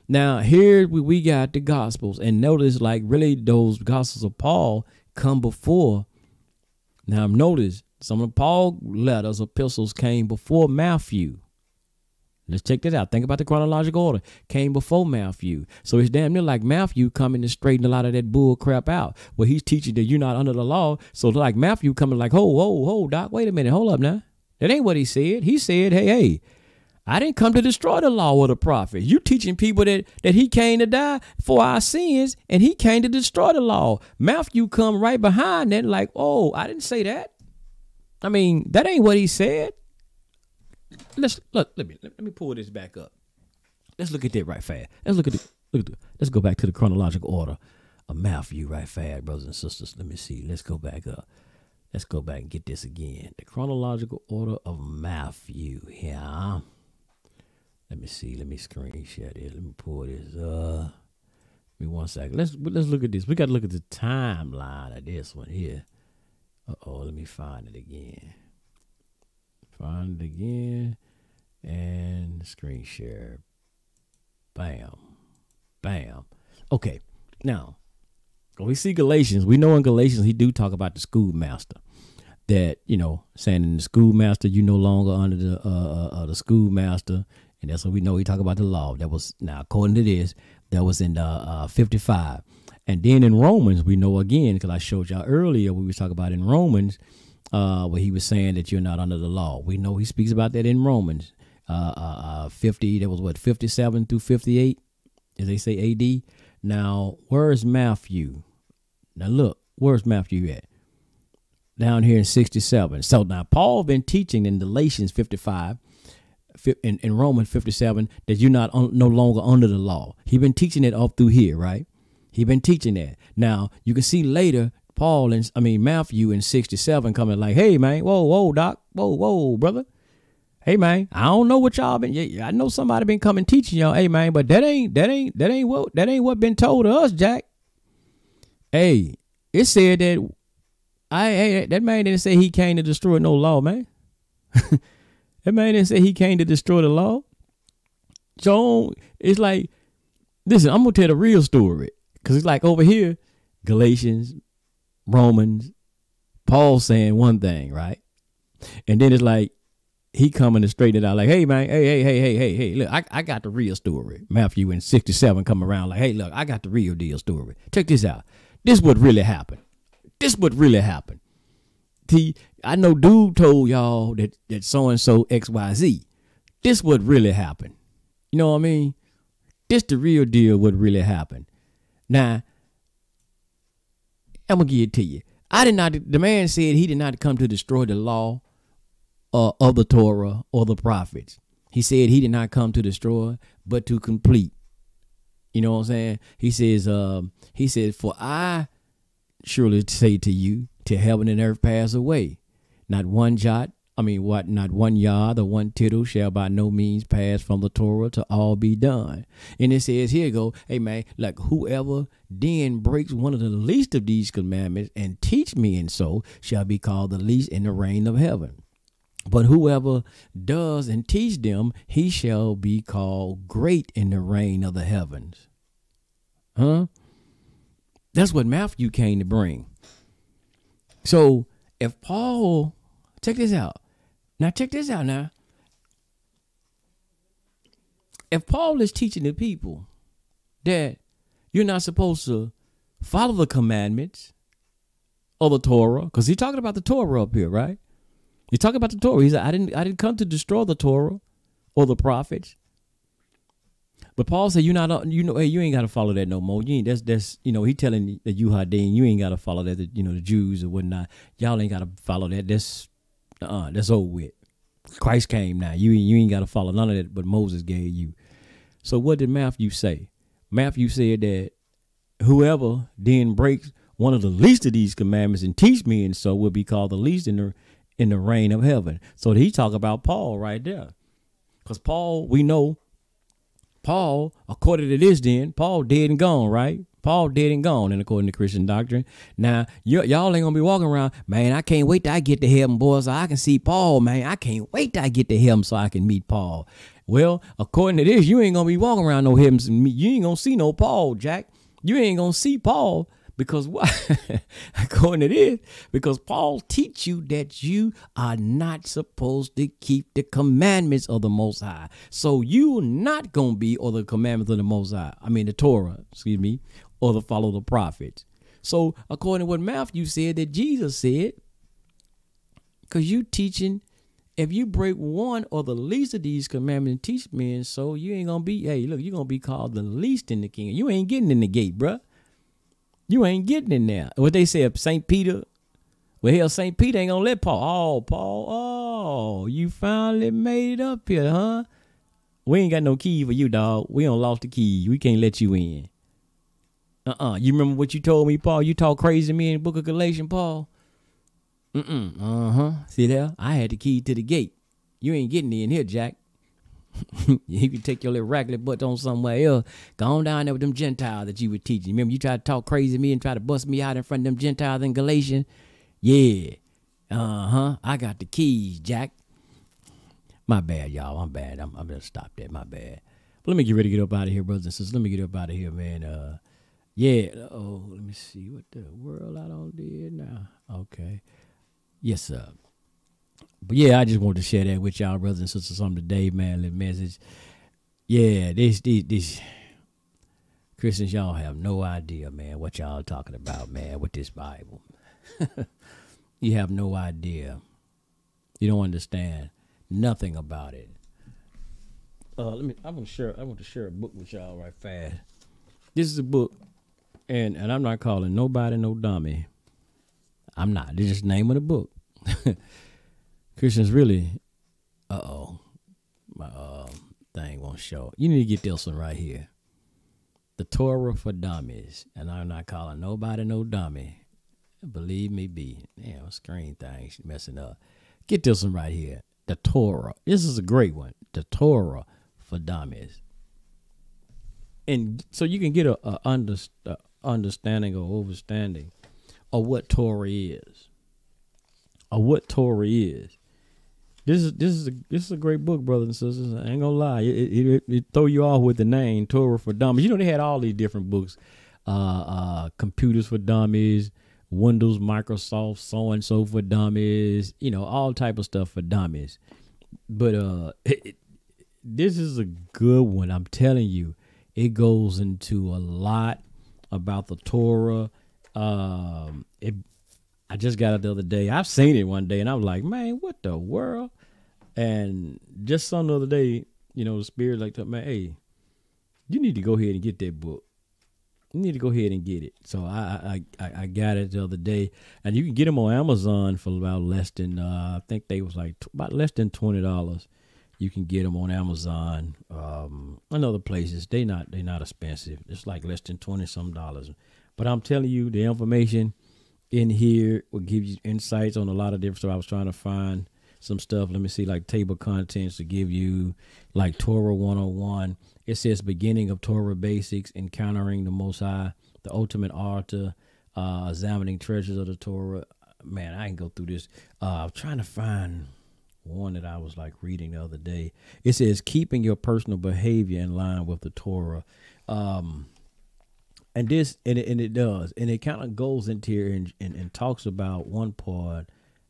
now here we got the Gospels, and notice like really those Gospels of Paul come before. Now notice. Some of the Paul letters, epistles came before Matthew. Let's check this out. Think about the chronological order. Came before Matthew. So it's damn near like Matthew coming to straighten a lot of that bull crap out, where he's teaching that you're not under the law. So like Matthew coming like, ho, Doc, wait a minute. Hold up now. That ain't what he said. He said, hey, I didn't come to destroy the law or the prophet. You teaching people that he came to die for our sins, and he came to destroy the law. Matthew come right behind that like, oh, I didn't say that. I mean, that ain't what he said. Let me pull this back up. Let's look at that right fast. Let's go back to the chronological order of Matthew right fast, brothers and sisters. Let me see. Let's go back up. Let's go back and get this again. The chronological order of Matthew. Yeah. Let me see. Let me screen share this. Let me pull this up. Give me 1 second. Let's look at this. We got to look at the timeline of this one here. Let me find it again. And screen share. Bam. Okay. Now, when we see Galatians, we know in Galatians he do talk about the schoolmaster. That, saying in the schoolmaster, you no longer under the schoolmaster. And that's what we know. He talk about the law. That was, now, according to this, that was in 55. And then in Romans, we know again, because I showed y'all earlier, we was talking about in Romans, where he was saying that you're not under the law. We know he speaks about that in Romans 50. That was what, 57 through 58, as they say AD. Now, where's Matthew? Now look, where's Matthew at? Down here in 67. So now Paul been teaching in Galatians 55, in Romans 57, that you're not no longer under the law. He been teaching it all through here, right? He been teaching that. Now you can see later Matthew in 67 coming like, hey man, whoa, doc, whoa, brother. Hey man, I don't know what y'all been. Yeah, I know somebody been coming teaching y'all. Hey man, but that ain't what been told to us, Jack. Hey, it said that that man didn't say he came to destroy no law, man. That man didn't say he came to destroy the law. So it's like, listen, I'm gonna tell the real story, because it's like over here, Galatians, Romans, Paul saying one thing, right? And then it's like he coming to straighten it out, like, hey man, hey, look, I got the real story. Matthew in 67 come around like, hey, look, I got the real deal story. Check this out. This what really happened. I know dude told y'all that so-and-so XYZ. This what really happened. You know what I mean? This the real deal what really happened. Now, I'm going to give it to you. The man said he did not come to destroy the law of the Torah or the prophets. He said he did not come to destroy, but to complete. You know what I'm saying? He says, for I surely say to you, till heaven and earth pass away, not one yard or one tittle shall by no means pass from the Torah to all be done. And it says, here you go, hey man, like whoever then breaks one of the least of these commandments and teach me and so shall be called the least in the reign of heaven. But whoever does and teach them, he shall be called great in the reign of the heavens. That's what Matthew came to bring. So if Paul, check this out. Now. If Paul is teaching the people that you're not supposed to follow the commandments of the Torah, because he's talking about the Torah up here, right? He's talking about the Torah. He said, I didn't come to destroy the Torah or the prophets. But Paul said, hey, you ain't got to follow that no more. You ain't, that's he telling the Yuhadim, you ain't got to follow that, the Jews or whatnot. Y'all ain't got to follow that. That's over with. Christ came now. You ain't got to follow none of that, but Moses gave you. So what did Matthew say? Matthew said that whoever then breaks one of the least of these commandments and teach me and so will be called the least in the reign of heaven. So he talk about Paul right there. Because Paul, we know, Paul, according to this then, Paul dead and gone, right? Paul dead and gone, and according to Christian doctrine. Now, y'all ain't going to be walking around, man, I can't wait till I get to heaven, boys, so I can see Paul, man. I can't wait till I get to heaven so I can meet Paul. Well, according to this, you ain't going to be walking around no heavens and you ain't going to see no Paul, Jack. You ain't going to see Paul. Because why? According to this, because Paul teach you that you are not supposed to keep the commandments of the Most High. So you're not going to be, or the commandments of the Most High. The Torah, or to follow the prophets. So according to what Matthew said, that Jesus said, because you teaching, if you break one or the least of these commandments and teach men, so you ain't going to be, hey, look, you're going to be called the least in the kingdom. You ain't getting in the gate, bruh. You ain't getting in there. What they say, St. Peter, well, hell, St. Peter ain't gonna let Paul. Paul, you finally made it up here, huh? We ain't got no key for you, dog. We done lost the key. We can't let you in. You remember what you told me, Paul? You talk crazy to me in the book of Galatians, Paul? See there? I had the key to the gate. You ain't getting in here, Jack. You can take your little raggedy butt on somewhere else. Go on down there with them Gentiles that you were teaching. Remember, you tried to talk crazy to me and try to bust me out in front of them Gentiles in Galatians? Yeah. I got the keys, Jack. My bad, y'all. I'm bad. I'm gonna stop that. My bad. But let me get ready to get up out of here, brothers and sisters. Let me get up out of here, man. Yeah. Oh, let me see what the world I don't did now. Okay. Yes, sir. But yeah, I just wanted to share that with y'all, brothers and sisters, on today, man. The message. Yeah, these Christians, y'all have no idea, man, what y'all talking about, man, with this Bible. You have no idea. You don't understand nothing about it. I want to share a book with y'all right fast. This is a book, and I'm not calling nobody no dummy. I'm not. This is the name of the book. Christians really. My thing won't show. You need to get this one right here. The Torah for Dummies, and I'm not calling nobody no dummy. Believe me, be. Damn, screen thing's messing up. Get this one right here. The Torah. This is a great one. The Torah for Dummies. And so you can get a understanding or overstanding of what Torah is. Or what Torah is. This is a great book, brothers and sisters. I ain't gonna lie. It throw you off with the name Torah for Dummies. You know, they had all these different books. Computers for Dummies, Windows, Microsoft, so and so for dummies, you know, all type of stuff for dummies. But this is a good one. I'm telling you, it goes into a lot about the Torah. I just got it the other day. I've seen it one day, and I was like, man, what the world? And just some other day, you know, the Spirit like, man, hey, you need to go ahead and get that book. You need to go ahead and get it. So I got it the other day, and you can get them on Amazon for about less than I think they was like about less than $20. You can get them on Amazon and other places. They're not expensive. It's like less than $20 some. But I'm telling you, the information in here will give you insights on a lot of different stuff. I was trying to find some stuff. Let me see, like table contents to give you like Torah 101. It says beginning of Torah basics, encountering the Most High, the ultimate author, examining treasures of the Torah. Man, I can go through this. I'm trying to find one that I was like reading the other day. It says keeping your personal behavior in line with the Torah. And it does. And it kind of goes into here and talks about one part.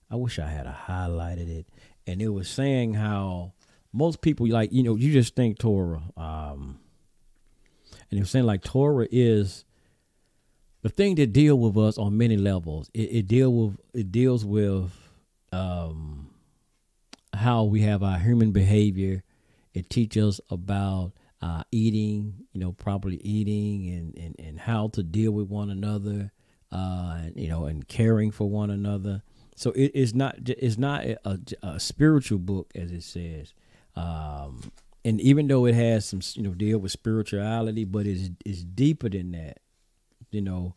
I wish I had highlighted it. And it was saying how most people, like, you know, you just think Torah. And it was saying like Torah is the thing that deal with us on many levels. It deals with how we have our human behavior. It teaches us about eating, you know, properly eating and how to deal with one another, you know, and caring for one another. So it's not a spiritual book, as it says. And even though it has some, you know, deal with spirituality, but it's deeper than that, you know,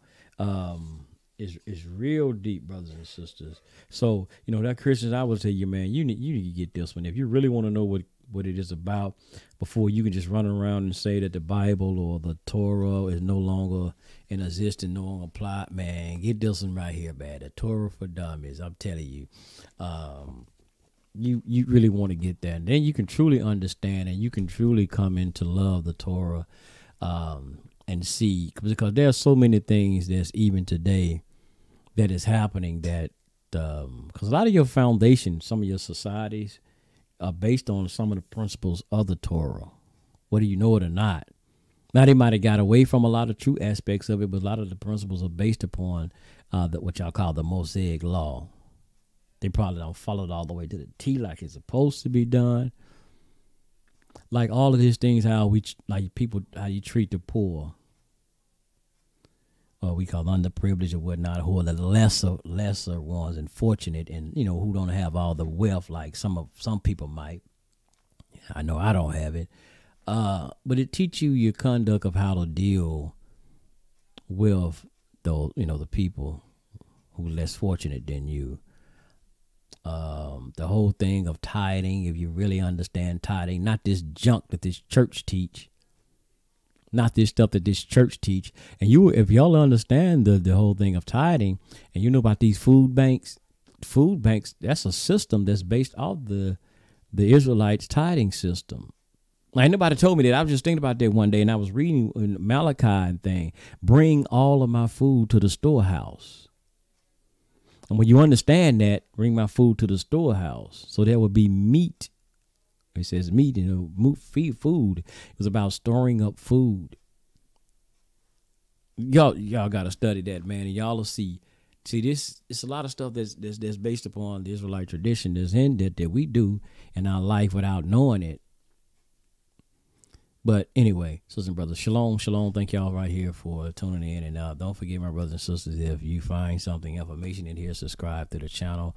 it's real deep, brothers and sisters. So, you know, that Christians, I would tell you, man, you need to get this one. If you really want to know what it is about, before you can just run around and say that the Bible or the Torah is no longer in existence, no longer applied, man, get this one right here, man. The Torah for Dummies. I'm telling you, you really want to get that. And then you can truly understand and you can truly come into love the Torah and see, because there are so many things that's even today that is happening that because a lot of your foundation, some of your societies are based on some of the principles of the Torah, whether you know it or not. Now, they might have got away from a lot of true aspects of it, but a lot of the principles are based upon what y'all call the Mosaic law. They probably don't follow it all the way to the T like it's supposed to be done. Like all of these things, how you treat the poor, or we call underprivileged or whatnot, who are the lesser ones and fortunate, and you know, who don't have all the wealth like some people might. I know I don't have it, but it teaches you your conduct of how to deal with the people who are less fortunate than you. The whole thing of tithing, if you really understand tithing, not this junk that this church teach. Not this stuff that this church teach. And if y'all understand the whole thing of tithing, and you know about these food banks, that's a system that's based off the Israelites' tithing system. Like, nobody told me that. I was just thinking about that one day, and I was reading in Malachi and thing, bring all of my food to the storehouse. And when you understand that, bring my food to the storehouse. So there would be meat. It says meat, feed food. It was about storing up food. Y'all got to study that, man. And y'all will see See, this it's a lot of stuff that's based upon the Israelite tradition that's in that we do in our life without knowing it. But anyway, sisters and brothers, shalom, shalom. Thank y'all right here for tuning in. And don't forget, my brothers and sisters, if you find something, information in here, subscribe to the channel,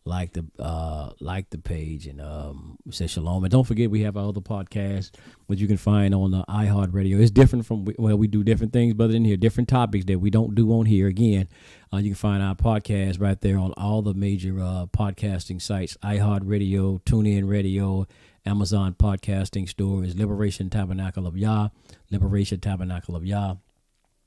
like the page, and say shalom. And don't forget, we have our other podcast, which you can find on the iHeartRadio. It's different from we do different things, but in here, different topics that we don't do on here. Again, you can find our podcast right there on all the major podcasting sites: iHeartRadio, TuneIn Radio, Amazon Podcasting Stores, Liberation Tabernacle of Yah, Liberation Tabernacle of Yah.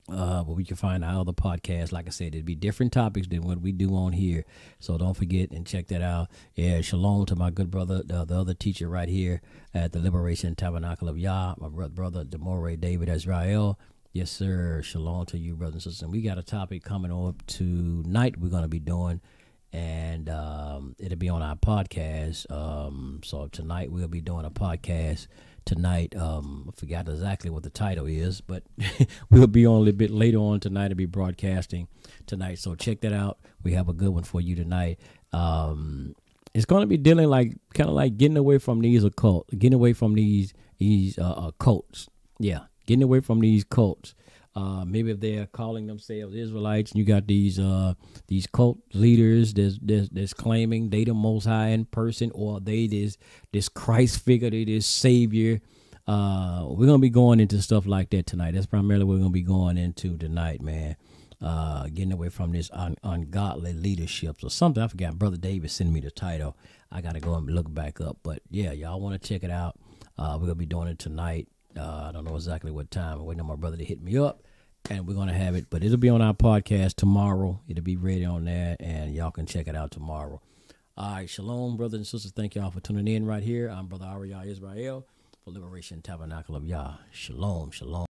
But we can find our other podcasts. Like I said, it'd be different topics than what we do on here. So don't forget and check that out. Yeah, shalom to my good brother, the other teacher right here at the Liberation Tabernacle of Yah, my brother Demore David Israel. Yes, sir. Shalom to you, brothers and sisters. And we got a topic coming up tonight we're going to be doing, and it'll be on our podcast. So tonight we'll be doing a podcast tonight. I forgot exactly what the title is, but we'll be on a little bit later on tonight to be broadcasting tonight. So check that out. We have a good one for you tonight. It's going to be dealing kind of like getting away from these getting away from these cults. Yeah, getting away from these cults. Maybe if they're calling themselves Israelites, and you got these cult leaders that's claiming they the Most High in person, or they this Christ figure, they this Savior. We're gonna be going into stuff like that tonight. That's primarily what we're gonna be going into tonight, man. Getting away from this ungodly leadership or something. I forgot. Brother David sent me the title. I gotta go and look back up. But yeah, y'all want to check it out. We're gonna be doing it tonight. I don't know exactly what time. I'm waiting on my brother to hit me up, and we're going to have it. But it'll be on our podcast tomorrow. It'll be ready on there, and y'all can check it out tomorrow. All right, shalom, brothers and sisters. Thank y'all for tuning in right here. I'm Brother Ariah Israel for Liberation Tabernacle of Yah. Shalom, shalom.